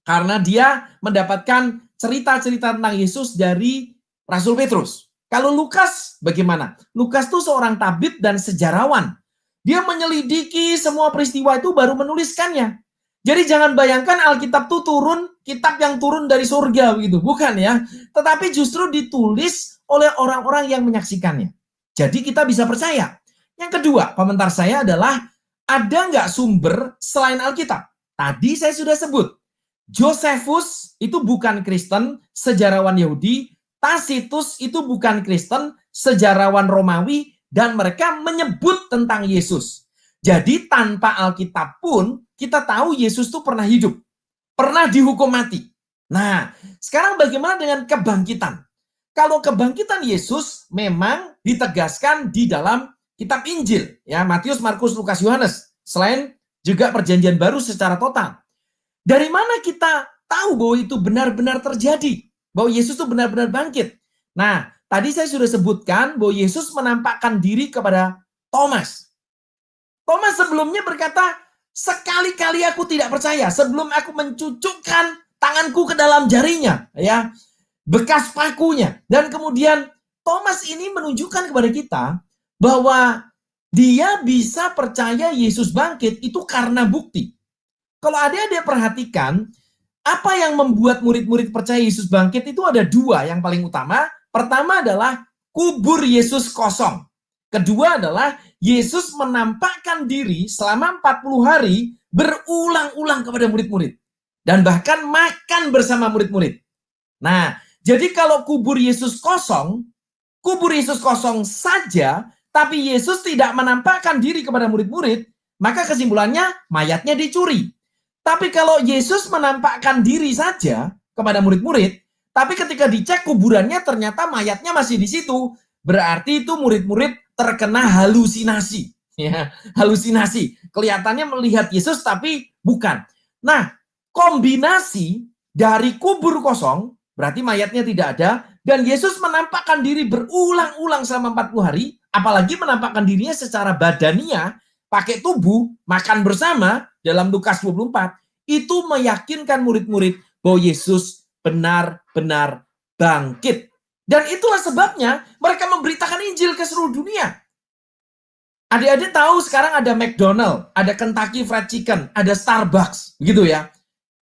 karena dia mendapatkan cerita-cerita tentang Yesus dari Rasul Petrus. Kalau Lukas bagaimana? Lukas itu seorang tabib dan sejarawan. Dia menyelidiki semua peristiwa itu baru menuliskannya. Jadi jangan bayangkan Alkitab itu turun, kitab yang turun dari surga begitu, bukan ya. Tetapi justru ditulis oleh orang-orang yang menyaksikannya. Jadi kita bisa percaya. Yang kedua, komentar saya adalah ada nggak sumber selain Alkitab? Tadi saya sudah sebut. Josephus itu bukan Kristen, sejarawan Yahudi. Tacitus itu bukan Kristen, sejarawan Romawi, dan mereka menyebut tentang Yesus. Jadi tanpa Alkitab pun kita tahu Yesus itu pernah hidup, pernah dihukum mati. Nah, sekarang bagaimana dengan kebangkitan? Kalau kebangkitan Yesus memang ditegaskan di dalam kitab Injil, ya, Matius, Markus, Lukas, Yohanes, selain juga Perjanjian Baru secara total. Dari mana kita tahu bahwa itu benar-benar terjadi? Bahwa Yesus itu benar-benar bangkit? Nah, tadi saya sudah sebutkan bahwa Yesus menampakkan diri kepada Thomas. Thomas sebelumnya berkata, sekali-kali aku tidak percaya sebelum aku mencucukkan tanganku ke dalam jarinya, ya, bekas pakunya. Dan kemudian Thomas ini menunjukkan kepada kita bahwa dia bisa percaya Yesus bangkit itu karena bukti. Kalau adik-adik perhatikan, apa yang membuat murid-murid percaya Yesus bangkit itu ada dua yang paling utama. Pertama adalah kubur Yesus kosong. Kedua adalah Yesus menampakkan diri selama 40 hari berulang-ulang kepada murid-murid. Dan bahkan makan bersama murid-murid. Nah, jadi kalau kubur Yesus kosong saja, tapi Yesus tidak menampakkan diri kepada murid-murid, maka kesimpulannya mayatnya dicuri. Tapi kalau Yesus menampakkan diri saja kepada murid-murid, tapi ketika dicek kuburannya ternyata mayatnya masih di situ, berarti itu murid-murid terkena halusinasi. Ya, halusinasi. Kelihatannya melihat Yesus tapi bukan. Nah, kombinasi dari kubur kosong, berarti mayatnya tidak ada, dan Yesus menampakkan diri berulang-ulang selama 40 hari, apalagi menampakkan dirinya secara badania, pakai tubuh, makan bersama, dalam Lukas 24, itu meyakinkan murid-murid bahwa Yesus benar-benar bangkit. Dan itulah sebabnya mereka memberitakan Injil ke seluruh dunia. Adik-adik tahu sekarang ada McDonald, ada Kentucky Fried Chicken, ada Starbucks, begitu ya.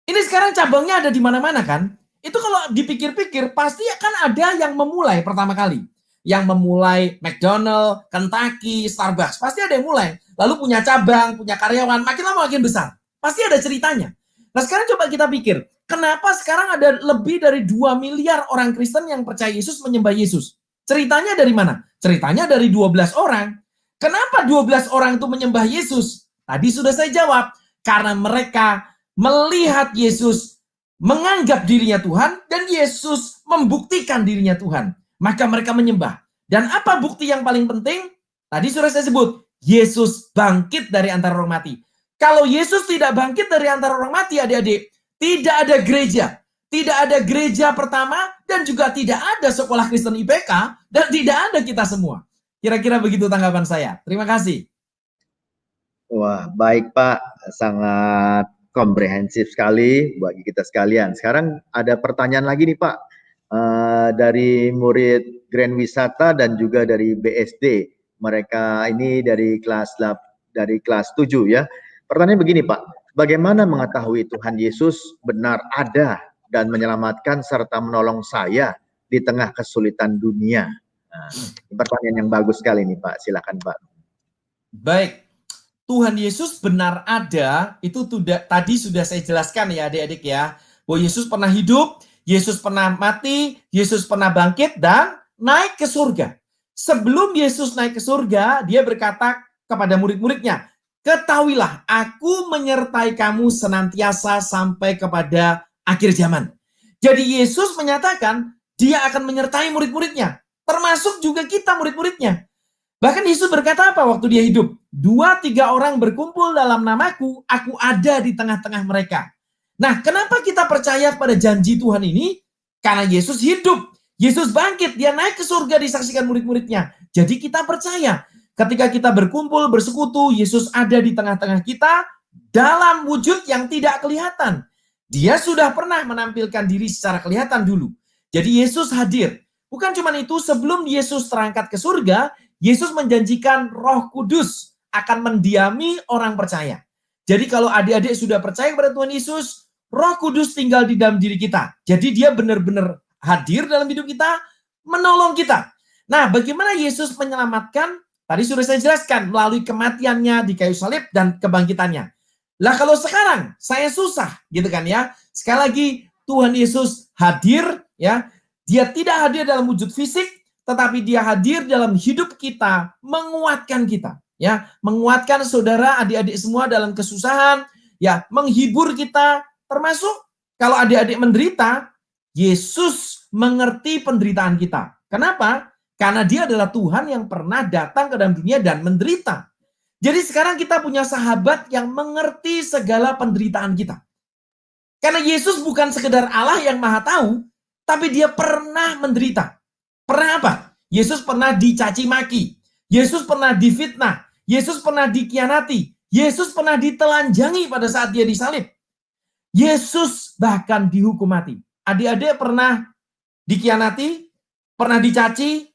Ini sekarang cabangnya ada di mana-mana kan? Itu kalau dipikir-pikir pasti akan ada yang memulai pertama kali. Yang memulai McDonald, Kentucky, Starbucks, pasti ada yang mulai. Lalu punya cabang, punya karyawan, makin lama makin besar. Pasti ada ceritanya. Nah sekarang coba kita pikir, kenapa sekarang ada lebih dari 2 miliar orang Kristen yang percaya Yesus, menyembah Yesus? Ceritanya dari mana? Ceritanya dari 12 orang. Kenapa 12 orang itu menyembah Yesus? Tadi sudah saya jawab, karena mereka melihat Yesus menganggap dirinya Tuhan dan Yesus membuktikan dirinya Tuhan. Maka mereka menyembah. Dan apa bukti yang paling penting? Tadi sudah saya sebut, Yesus bangkit dari antara orang mati. Kalau Yesus tidak bangkit dari antara orang mati, adik-adik, tidak ada gereja. Tidak ada gereja pertama dan juga tidak ada sekolah Kristen IPK dan tidak ada kita semua. Kira-kira begitu tanggapan saya. Terima kasih. Wah, baik Pak, sangat komprehensif sekali bagi kita sekalian. Sekarang ada pertanyaan lagi nih Pak, dari murid Grand Wisata dan juga dari BSD. Mereka ini dari kelas 7 ya. Pertanyaan begini Pak, bagaimana mengetahui Tuhan Yesus benar ada dan menyelamatkan serta menolong saya di tengah kesulitan dunia? Nah, ini pertanyaan yang bagus sekali nih Pak, silakan Pak. Baik. Tuhan Yesus benar ada, itu tadi sudah saya jelaskan ya adik-adik ya. Bahwa Yesus pernah hidup, Yesus pernah mati, Yesus pernah bangkit dan naik ke surga. Sebelum Yesus naik ke surga, dia berkata kepada murid-muridnya, ketahuilah aku menyertai kamu senantiasa sampai kepada akhir zaman. Jadi Yesus menyatakan dia akan menyertai murid-muridnya, termasuk juga kita murid-muridnya. Bahkan Yesus berkata apa waktu dia hidup? 2-3 orang berkumpul dalam namaku, aku ada di tengah-tengah mereka. Nah, kenapa kita percaya pada janji Tuhan ini? Karena Yesus hidup, Yesus bangkit, dia naik ke surga disaksikan murid-muridnya. Jadi kita percaya, ketika kita berkumpul, bersekutu, Yesus ada di tengah-tengah kita dalam wujud yang tidak kelihatan. Dia sudah pernah menampilkan diri secara kelihatan dulu. Jadi Yesus hadir. Bukan cuma itu, sebelum Yesus terangkat ke surga, Yesus menjanjikan Roh Kudus akan mendiami orang percaya. Jadi kalau adik-adik sudah percaya kepada Tuhan Yesus, Roh Kudus tinggal di dalam diri kita. Jadi dia benar-benar hadir dalam hidup kita, menolong kita. Nah, bagaimana Yesus menyelamatkan? Tadi sudah saya jelaskan melalui kematiannya di kayu salib dan kebangkitannya. Lah kalau sekarang saya susah, gitu kan ya. Sekali lagi Tuhan Yesus hadir ya. Dia tidak hadir dalam wujud fisik, tetapi dia hadir dalam hidup kita, menguatkan kita, ya, menguatkan saudara, adik-adik semua dalam kesusahan, ya, menghibur kita, termasuk kalau adik-adik menderita, Yesus mengerti penderitaan kita. Kenapa? Karena dia adalah Tuhan yang pernah datang ke dalam dunia dan menderita. Jadi sekarang kita punya sahabat yang mengerti segala penderitaan kita. Karena Yesus bukan sekedar Allah yang maha tahu, tapi dia pernah menderita. Pernah apa? Yesus pernah dicaci maki. Yesus pernah difitnah. Yesus pernah dikhianati. Yesus pernah ditelanjangi pada saat dia disalib. Yesus bahkan dihukum mati. Adik-adik pernah dikhianati, pernah dicaci,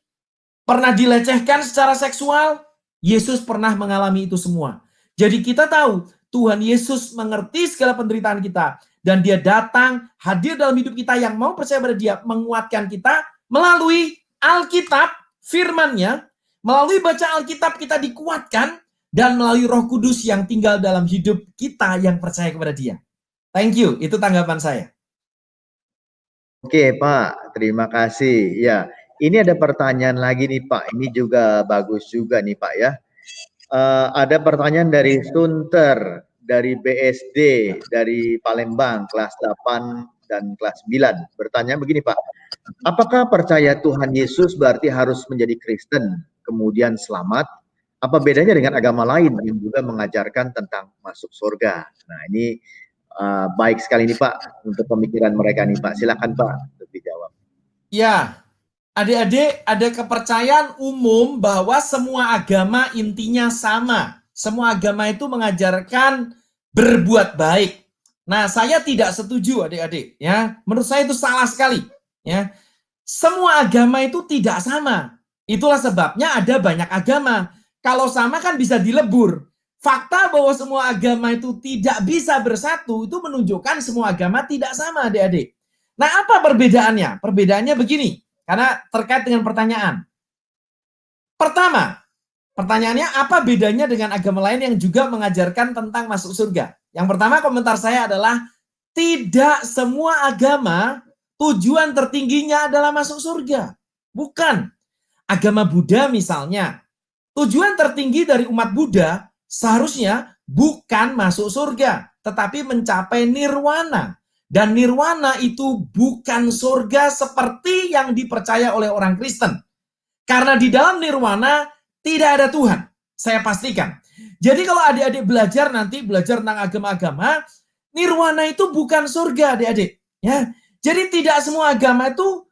pernah dilecehkan secara seksual. Yesus pernah mengalami itu semua. Jadi kita tahu Tuhan Yesus mengerti segala penderitaan kita. Dan dia datang, hadir dalam hidup kita yang mau percaya pada dia, menguatkan kita melalui Alkitab, firman-Nya, melalui baca Alkitab kita dikuatkan, dan melalui Roh Kudus yang tinggal dalam hidup kita yang percaya kepada dia. Thank you, itu tanggapan saya. Oke Pak, terima kasih. Ya, ini ada pertanyaan lagi nih Pak, ini juga bagus juga nih Pak ya. Ada pertanyaan dari Sunter, dari BSD, dari Palembang, kelas 8 dan kelas 9. Bertanya begini Pak, apakah percaya Tuhan Yesus berarti harus menjadi Kristen, kemudian selamat? Apa bedanya dengan agama lain yang juga mengajarkan tentang masuk surga? Nah ini baik sekali nih Pak, untuk pemikiran mereka nih Pak. Silakan Pak, untuk dijawab. Ya, adik-adik, ada kepercayaan umum bahwa semua agama intinya sama. Semua agama itu mengajarkan berbuat baik. Nah, saya tidak setuju adik-adik, ya. Menurut saya itu salah sekali, ya. Semua agama itu tidak sama. Itulah sebabnya ada banyak agama. Kalau sama kan bisa dilebur. Fakta bahwa semua agama itu tidak bisa bersatu itu menunjukkan semua agama tidak sama adik-adik. Nah, apa perbedaannya? Perbedaannya begini. Karena terkait dengan pertanyaan. Pertama, pertanyaannya apa bedanya dengan agama lain yang juga mengajarkan tentang masuk surga? Yang pertama komentar saya adalah tidak semua agama tujuan tertingginya adalah masuk surga. Bukan. Agama Buddha misalnya, tujuan tertinggi dari umat Buddha seharusnya bukan masuk surga, tetapi mencapai nirwana. Dan nirwana itu bukan surga seperti yang dipercaya oleh orang Kristen. Karena di dalam nirwana tidak ada Tuhan. Saya pastikan. Jadi kalau adik-adik belajar tentang agama-agama, nirwana itu bukan surga, adik-adik. Ya. Jadi tidak semua agama itu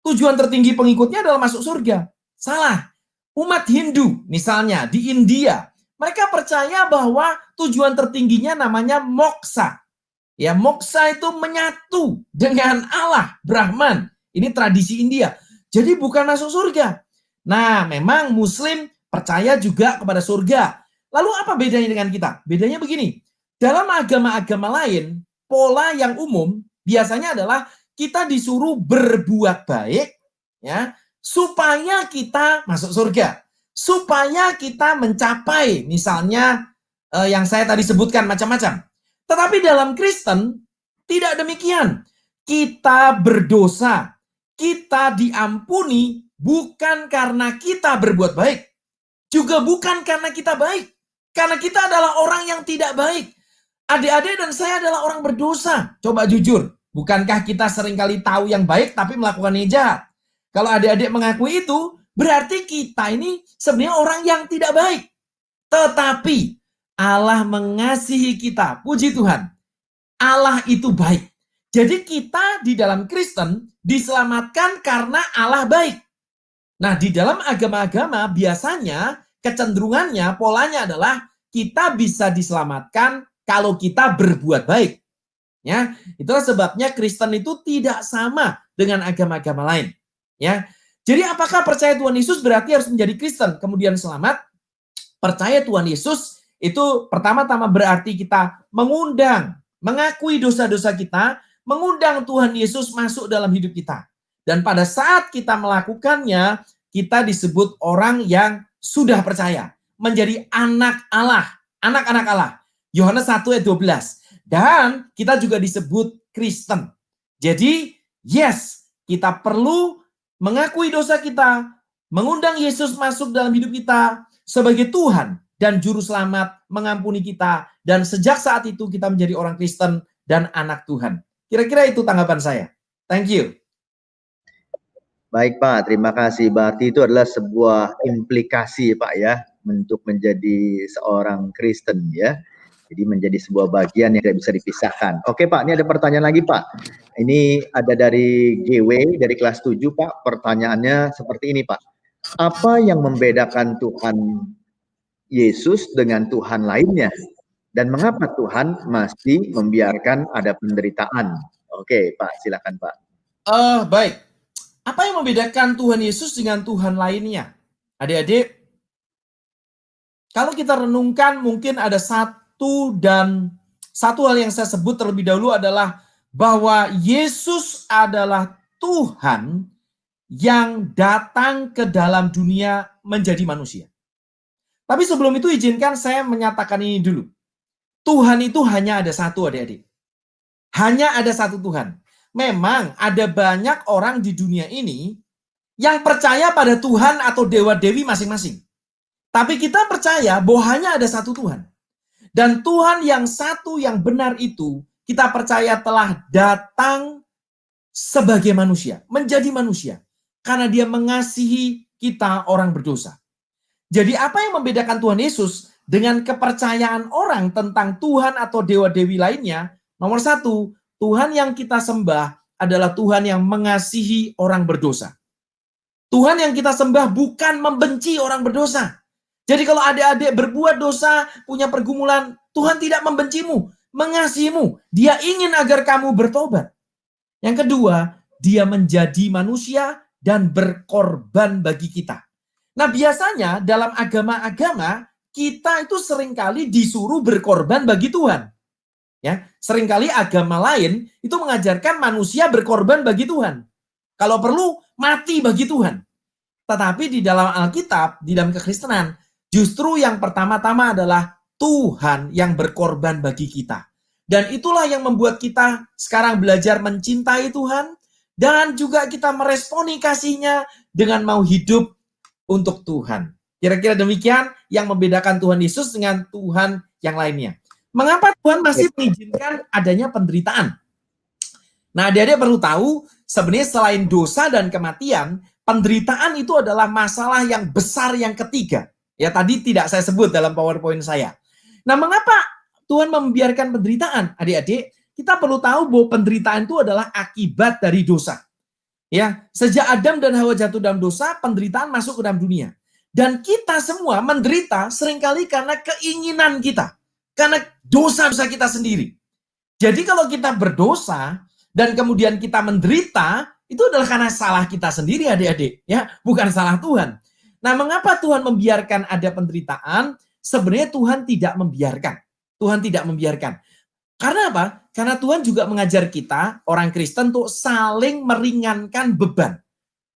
tujuan tertinggi pengikutnya adalah masuk surga. Salah. Umat Hindu misalnya di India, mereka percaya bahwa tujuan tertingginya namanya moksa. Ya, moksa itu menyatu dengan Allah, Brahman. Ini tradisi India. Jadi bukan masuk surga. Nah, memang Muslim percaya juga kepada surga. Lalu apa bedanya dengan kita? Bedanya begini. Dalam agama-agama lain, pola yang umum biasanya adalah kita disuruh berbuat baik, ya, supaya kita masuk surga. Supaya kita mencapai, misalnya yang saya tadi sebutkan macam-macam. Tetapi dalam Kristen tidak demikian. Kita berdosa, kita diampuni bukan karena kita berbuat baik, juga bukan karena kita baik. Karena kita adalah orang yang tidak baik. Adik-adik dan saya adalah orang berdosa. Coba jujur, bukankah kita seringkali tahu yang baik tapi melakukan yang jahat? Kalau adik-adik mengakui itu, berarti kita ini sebenarnya orang yang tidak baik. Tetapi Allah mengasihi kita. Puji Tuhan. Allah itu baik. Jadi kita di dalam Kristen diselamatkan karena Allah baik. Nah, di dalam agama-agama biasanya kecenderungannya, polanya adalah kita bisa diselamatkan kalau kita berbuat baik. Ya, itulah sebabnya Kristen itu tidak sama dengan agama-agama lain. Ya. Jadi apakah percaya Tuhan Yesus berarti harus menjadi Kristen kemudian selamat? Percaya Tuhan Yesus itu pertama-tama berarti kita mengakui dosa-dosa kita, mengundang Tuhan Yesus masuk dalam hidup kita. Dan pada saat kita melakukannya, kita disebut orang yang sudah percaya, menjadi anak Allah, anak-anak Allah. Yohanes 1 ayat 12. Dan kita juga disebut Kristen. Jadi, yes, kita perlu mengakui dosa kita, mengundang Yesus masuk dalam hidup kita sebagai Tuhan dan Juru Selamat, mengampuni kita, dan sejak saat itu kita menjadi orang Kristen dan anak Tuhan. Kira-kira itu tanggapan saya. Thank you. Baik Pak, terima kasih. Berarti itu adalah sebuah implikasi Pak ya, untuk menjadi seorang Kristen ya. Jadi menjadi sebuah bagian yang tidak bisa dipisahkan. Oke Pak, ini ada pertanyaan lagi Pak. Ini ada dari GW, dari kelas 7 Pak. Pertanyaannya seperti ini Pak. Apa yang membedakan Tuhan Yesus dengan Tuhan lainnya? Dan mengapa Tuhan masih membiarkan ada penderitaan? Oke Pak, silakan Pak. Baik. Apa yang membedakan Tuhan Yesus dengan Tuhan lainnya? Adik-adik, kalau kita renungkan mungkin ada satu hal yang saya sebut terlebih dahulu adalah bahwa Yesus adalah Tuhan yang datang ke dalam dunia menjadi manusia. Tapi sebelum itu izinkan saya menyatakan ini dulu. Tuhan itu hanya ada satu, adik-adik. Hanya ada satu Tuhan. Memang ada banyak orang di dunia ini yang percaya pada Tuhan atau dewa-dewi masing-masing. Tapi kita percaya bahwa hanya ada satu Tuhan. Dan Tuhan yang satu yang benar itu kita percaya telah datang sebagai manusia, menjadi manusia. Karena dia mengasihi kita orang berdosa. Jadi apa yang membedakan Tuhan Yesus dengan kepercayaan orang tentang Tuhan atau dewa-dewi lainnya? Nomor satu, Tuhan yang kita sembah adalah Tuhan yang mengasihi orang berdosa. Tuhan yang kita sembah bukan membenci orang berdosa. Jadi kalau adik-adik berbuat dosa, punya pergumulan, Tuhan tidak membencimu, mengasihimu. Dia ingin agar kamu bertobat. Yang kedua, dia menjadi manusia dan berkorban bagi kita. Nah biasanya dalam agama-agama, kita itu seringkali disuruh berkorban bagi Tuhan. Ya, seringkali agama lain itu mengajarkan manusia berkorban bagi Tuhan. Kalau perlu mati bagi Tuhan. Tetapi di dalam Alkitab, di dalam kekristenan, justru yang pertama-tama adalah Tuhan yang berkorban bagi kita. Dan itulah yang membuat kita sekarang belajar mencintai Tuhan dan juga kita meresponi kasih-Nya dengan mau hidup untuk Tuhan. Kira-kira demikian yang membedakan Tuhan Yesus dengan Tuhan yang lainnya. Mengapa Tuhan masih mengizinkan adanya penderitaan? Nah, adik-adik perlu tahu, sebenarnya selain dosa dan kematian, penderitaan itu adalah masalah yang besar yang ketiga. Ya, tadi tidak saya sebut dalam PowerPoint saya. Nah, mengapa Tuhan membiarkan penderitaan? Adik-adik, kita perlu tahu bahwa penderitaan itu adalah akibat dari dosa. Ya, sejak Adam dan Hawa jatuh dalam dosa, penderitaan masuk ke dalam dunia. Dan kita semua menderita seringkali karena keinginan kita. Karena dosa-dosa kita sendiri. Jadi kalau kita berdosa dan kemudian kita menderita, itu adalah karena salah kita sendiri, adik-adik, ya, bukan salah Tuhan. Nah, mengapa Tuhan membiarkan ada penderitaan? Sebenarnya Tuhan tidak membiarkan. Tuhan tidak membiarkan. Karena apa? Karena Tuhan juga mengajar kita, orang Kristen, untuk saling meringankan beban.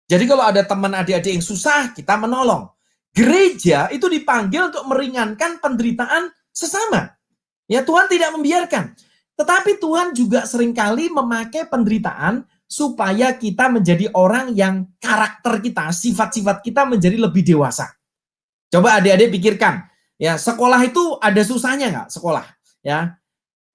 Jadi kalau ada teman adik-adik yang susah, kita menolong. Gereja itu dipanggil untuk meringankan penderitaan sesama. Ya, Tuhan tidak membiarkan. Tetapi Tuhan juga seringkali memakai penderitaan supaya kita menjadi orang yang karakter kita, sifat-sifat kita menjadi lebih dewasa. Coba adik-adik pikirkan, ya, sekolah itu ada susahnya nggak? Sekolah, ya,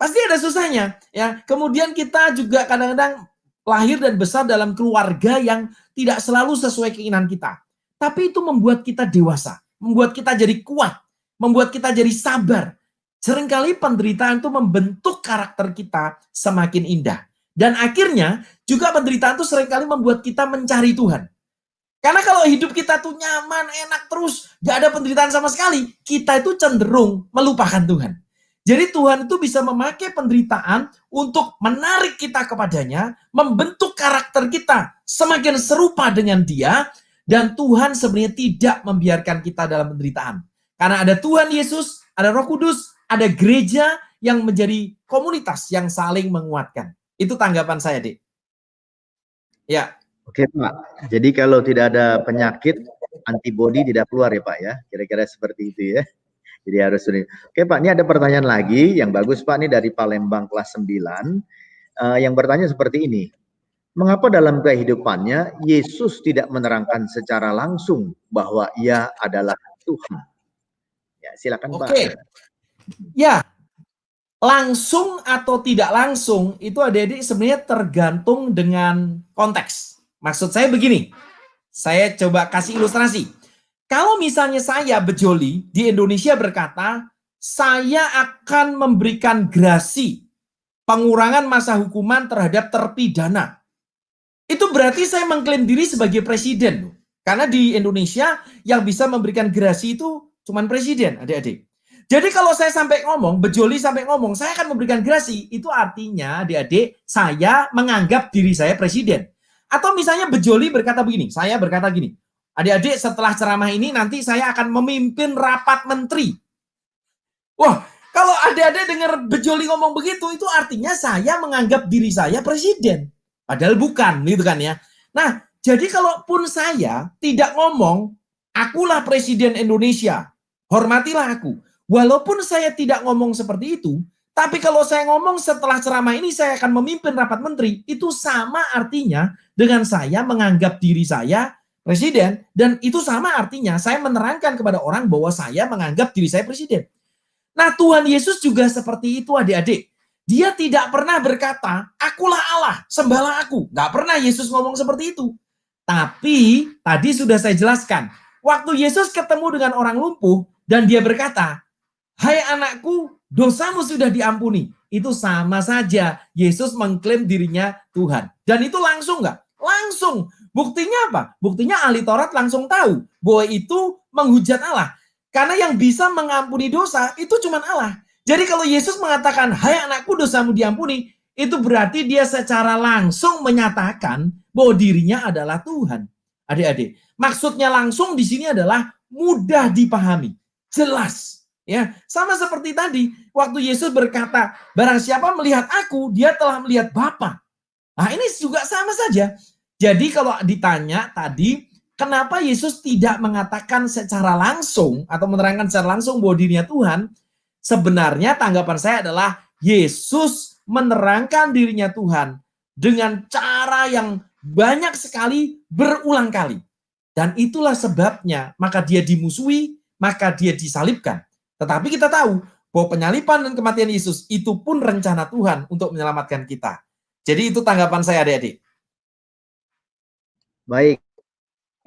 pasti ada susahnya. Ya, kemudian kita juga kadang-kadang lahir dan besar dalam keluarga yang tidak selalu sesuai keinginan kita. Tapi itu membuat kita dewasa, membuat kita jadi kuat, membuat kita jadi sabar. Seringkali penderitaan itu membentuk karakter kita semakin indah. Dan akhirnya juga penderitaan itu seringkali membuat kita mencari Tuhan. Karena kalau hidup kita tuh nyaman, enak terus, gak ada penderitaan sama sekali, kita itu cenderung melupakan Tuhan. Jadi Tuhan itu bisa memakai penderitaan untuk menarik kita kepadanya, membentuk karakter kita semakin serupa dengan Dia, dan Tuhan sebenarnya tidak membiarkan kita dalam penderitaan. Karena ada Tuhan Yesus, ada Roh Kudus, ada gereja yang menjadi komunitas yang saling menguatkan. Itu tanggapan saya, Dik. Ya. Oke, Pak. Jadi kalau tidak ada penyakit, antibodi tidak keluar ya, Pak ya? Kira-kira seperti itu ya. Jadi harus ini. Oke, Pak, ini ada pertanyaan lagi yang bagus, Pak, ini dari Palembang kelas 9. Yang bertanya seperti ini. Mengapa dalam kehidupannya Yesus tidak menerangkan secara langsung bahwa Ia adalah Tuhan? Ya, silakan, Pak. Oke. Ya, langsung atau tidak langsung itu adik-adik sebenarnya tergantung dengan konteks. Maksud saya begini, saya coba kasih ilustrasi. Kalau misalnya saya Bejoli di Indonesia berkata, saya akan memberikan grasi pengurangan masa hukuman terhadap terpidana. Itu berarti saya mengklaim diri sebagai presiden. Karena di Indonesia yang bisa memberikan grasi itu cuma presiden, adik-adik. Jadi kalau saya sampai ngomong, Bejoli sampai ngomong, saya akan memberikan grasi, itu artinya adik-adik, saya menganggap diri saya presiden. Atau misalnya Bejoli berkata begini, saya berkata gini, adik-adik setelah ceramah ini nanti saya akan memimpin rapat menteri. Wah, kalau adik-adik dengar Bejoli ngomong begitu, itu artinya saya menganggap diri saya presiden. Padahal bukan, gitu kan ya. Nah, jadi kalaupun saya tidak ngomong, akulah presiden Indonesia, hormatilah aku. Walaupun saya tidak ngomong seperti itu, tapi kalau saya ngomong setelah ceramah ini saya akan memimpin rapat menteri, itu sama artinya dengan saya menganggap diri saya presiden, dan itu sama artinya saya menerangkan kepada orang bahwa saya menganggap diri saya presiden. Nah, Tuhan Yesus juga seperti itu, adik-adik. Dia tidak pernah berkata, akulah Allah, sembahlah aku. Nggak pernah Yesus ngomong seperti itu. Tapi, tadi sudah saya jelaskan, waktu Yesus ketemu dengan orang lumpuh, dan dia berkata, hai anakku, dosamu sudah diampuni. Itu sama saja Yesus mengklaim dirinya Tuhan. Dan itu langsung nggak? Langsung. Buktinya apa? Buktinya ahli Taurat langsung tahu bahwa itu menghujat Allah. Karena yang bisa mengampuni dosa itu cuma Allah. Jadi kalau Yesus mengatakan, hai anakku, dosamu diampuni, itu berarti dia secara langsung menyatakan bahwa dirinya adalah Tuhan. Adik-adik, maksudnya langsung di sini adalah mudah dipahami, jelas. Ya, sama seperti tadi, waktu Yesus berkata, barang siapa melihat aku, dia telah melihat Bapa. Nah, ini juga sama saja. Jadi kalau ditanya tadi, kenapa Yesus tidak mengatakan secara langsung atau menerangkan secara langsung bahwa dirinya Tuhan? Sebenarnya tanggapan saya adalah Yesus menerangkan dirinya Tuhan dengan cara yang banyak sekali berulang kali. Dan itulah sebabnya maka dia dimusuhi, maka dia disalibkan. Tetapi kita tahu bahwa penyaliban dan kematian Yesus itu pun rencana Tuhan untuk menyelamatkan kita. Jadi itu tanggapan saya, adik-adik. Baik,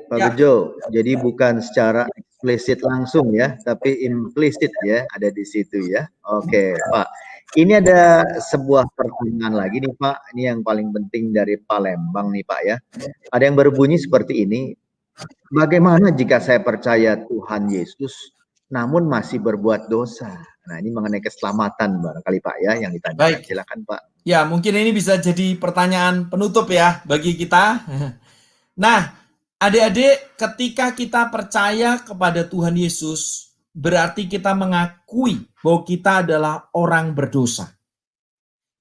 Pak Ya. Bejo. Jadi bukan secara eksplisit langsung ya, tapi implisit ya ada di situ ya. Oke, Pak. Ini ada sebuah pertanyaan lagi nih Pak. Ini yang paling penting dari Palembang nih Pak ya. Ada yang berbunyi seperti ini. Bagaimana jika saya percaya Tuhan Yesus namun masih berbuat dosa? Nah, ini mengenai keselamatan barangkali Pak ya yang ditanyakan. Baik. Silakan Pak. Ya, mungkin ini bisa jadi pertanyaan penutup ya bagi kita. Nah, adik-adik, ketika kita percaya kepada Tuhan Yesus, berarti kita mengakui bahwa kita adalah orang berdosa.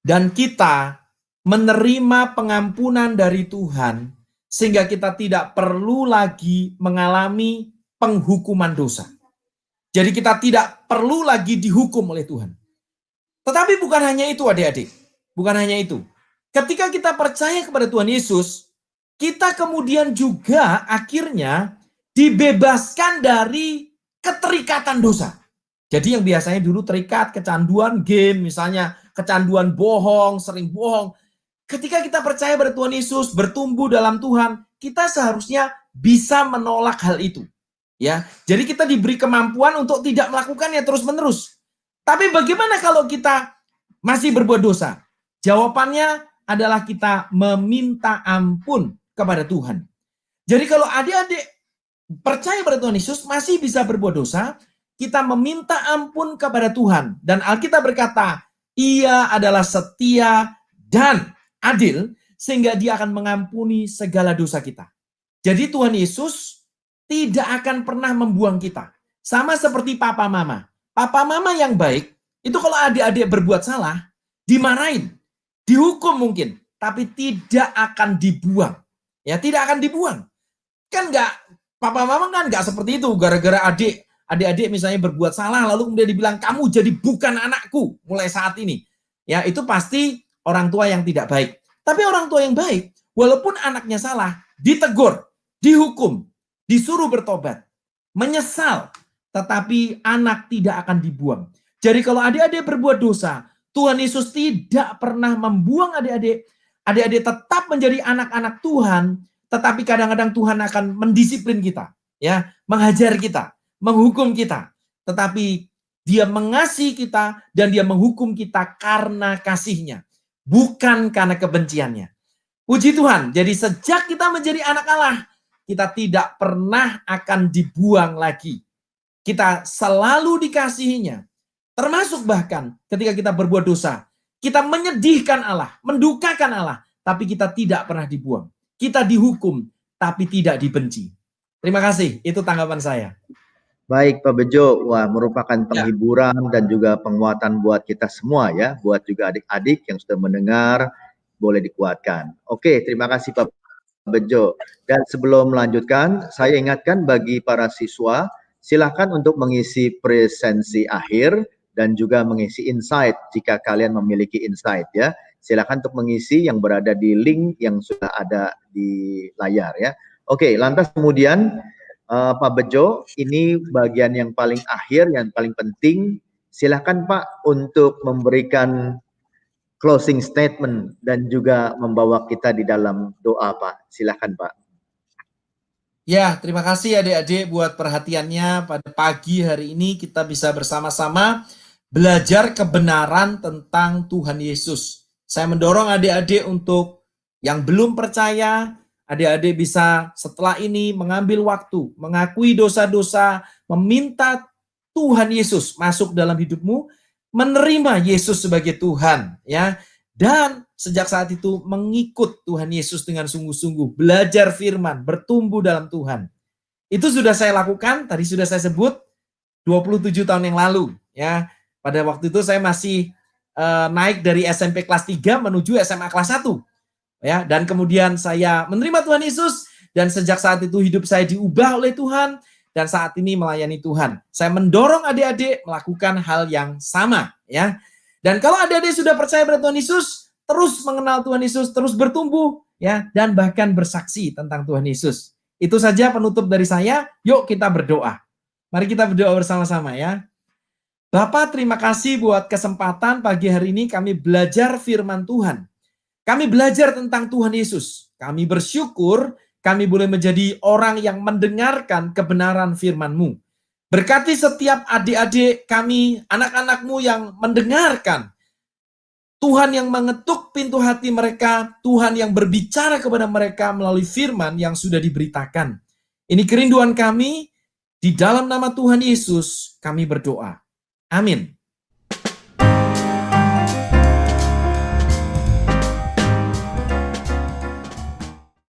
Dan kita menerima pengampunan dari Tuhan, sehingga kita tidak perlu lagi mengalami penghukuman dosa. Jadi kita tidak perlu lagi dihukum oleh Tuhan. Tetapi bukan hanya itu, adik-adik. Bukan hanya itu. Ketika kita percaya kepada Tuhan Yesus, kita kemudian juga akhirnya dibebaskan dari keterikatan dosa. Jadi yang biasanya dulu terikat kecanduan game, misalnya kecanduan bohong, sering bohong. Ketika kita percaya pada Tuhan Yesus, bertumbuh dalam Tuhan, kita seharusnya bisa menolak hal itu. Ya, jadi kita diberi kemampuan untuk tidak melakukannya terus-menerus. Tapi bagaimana kalau kita masih berbuat dosa? Jawabannya adalah kita meminta ampun kepada Tuhan. Jadi kalau adik-adik percaya pada Tuhan Yesus masih bisa berbuat dosa, kita meminta ampun kepada Tuhan. Dan Alkitab berkata, Ia adalah setia dan adil, sehingga Dia akan mengampuni segala dosa kita. Jadi Tuhan Yesus tidak akan pernah membuang kita. Sama seperti papa mama. Papa mama yang baik, itu kalau adik-adik berbuat salah, dimarahin, dihukum mungkin, tapi tidak akan dibuang. Ya, tidak akan dibuang. Kan enggak, papa mama kan enggak seperti itu, gara-gara adik-adik misalnya berbuat salah, lalu kemudian dibilang, kamu jadi bukan anakku mulai saat ini. Ya, itu pasti orang tua yang tidak baik. Tapi orang tua yang baik, walaupun anaknya salah, ditegur, dihukum, disuruh bertobat, menyesal, tetapi anak tidak akan dibuang. Jadi kalau adik-adik berbuat dosa, Tuhan Yesus tidak pernah membuang adik-adik. Adik-adik tetap menjadi anak-anak Tuhan, tetapi kadang-kadang Tuhan akan mendisiplin kita, ya, menghajar kita, menghukum kita. Tetapi Dia mengasihi kita dan Dia menghukum kita karena kasih-Nya, bukan karena kebenciannya. Puji Tuhan. Jadi sejak kita menjadi anak Allah, kita tidak pernah akan dibuang lagi. Kita selalu dikasihinya. Termasuk bahkan ketika kita berbuat dosa, kita menyedihkan Allah, mendukakan Allah, tapi kita tidak pernah dibuang. Kita dihukum, tapi tidak dibenci. Terima kasih, itu tanggapan saya. Baik Pak Bejo, wah merupakan penghiburan dan juga penguatan buat kita semua ya, buat juga adik-adik yang sudah mendengar, boleh dikuatkan. Oke, terima kasih Pak Bejo. Dan sebelum melanjutkan, saya ingatkan bagi para siswa, silakan untuk mengisi presensi akhir dan juga mengisi insight jika kalian memiliki insight ya. Silakan untuk mengisi yang berada di link yang sudah ada di layar ya. Oke, lantas kemudian Pak Bejo, ini bagian yang paling akhir, yang paling penting. Silakan Pak untuk memberikan closing statement dan juga membawa kita di dalam doa Pak. Silakan Pak. Ya, terima kasih adik-adik buat perhatiannya pada pagi hari ini. Kita bisa bersama-sama belajar kebenaran tentang Tuhan Yesus. Saya mendorong adik-adik untuk yang belum percaya, adik-adik bisa setelah ini mengambil waktu, mengakui dosa-dosa, meminta Tuhan Yesus masuk dalam hidupmu, menerima Yesus sebagai Tuhan, ya. Dan sejak saat itu mengikut Tuhan Yesus dengan sungguh-sungguh, belajar firman, bertumbuh dalam Tuhan. Itu sudah saya lakukan, tadi sudah saya sebut 27 tahun yang lalu, ya. Pada waktu itu saya masih naik dari SMP kelas 3 menuju SMA kelas 1. Ya, dan kemudian saya menerima Tuhan Yesus dan sejak saat itu hidup saya diubah oleh Tuhan dan saat ini melayani Tuhan. Saya mendorong adik-adik melakukan hal yang sama, ya. Dan kalau adik-adik sudah percaya pada Tuhan Yesus, terus mengenal Tuhan Yesus, terus bertumbuh, ya, dan bahkan bersaksi tentang Tuhan Yesus. Itu saja penutup dari saya. Yuk kita berdoa. Mari kita berdoa bersama-sama ya. Bapak, terima kasih buat kesempatan pagi hari ini kami belajar firman Tuhan. Kami belajar tentang Tuhan Yesus. Kami bersyukur kami boleh menjadi orang yang mendengarkan kebenaran firman-Mu. Berkati setiap adik-adik kami, anak-anak-Mu yang mendengarkan. Tuhan yang mengetuk pintu hati mereka, Tuhan yang berbicara kepada mereka melalui firman yang sudah diberitakan. Ini kerinduan kami, di dalam nama Tuhan Yesus kami berdoa. Amin.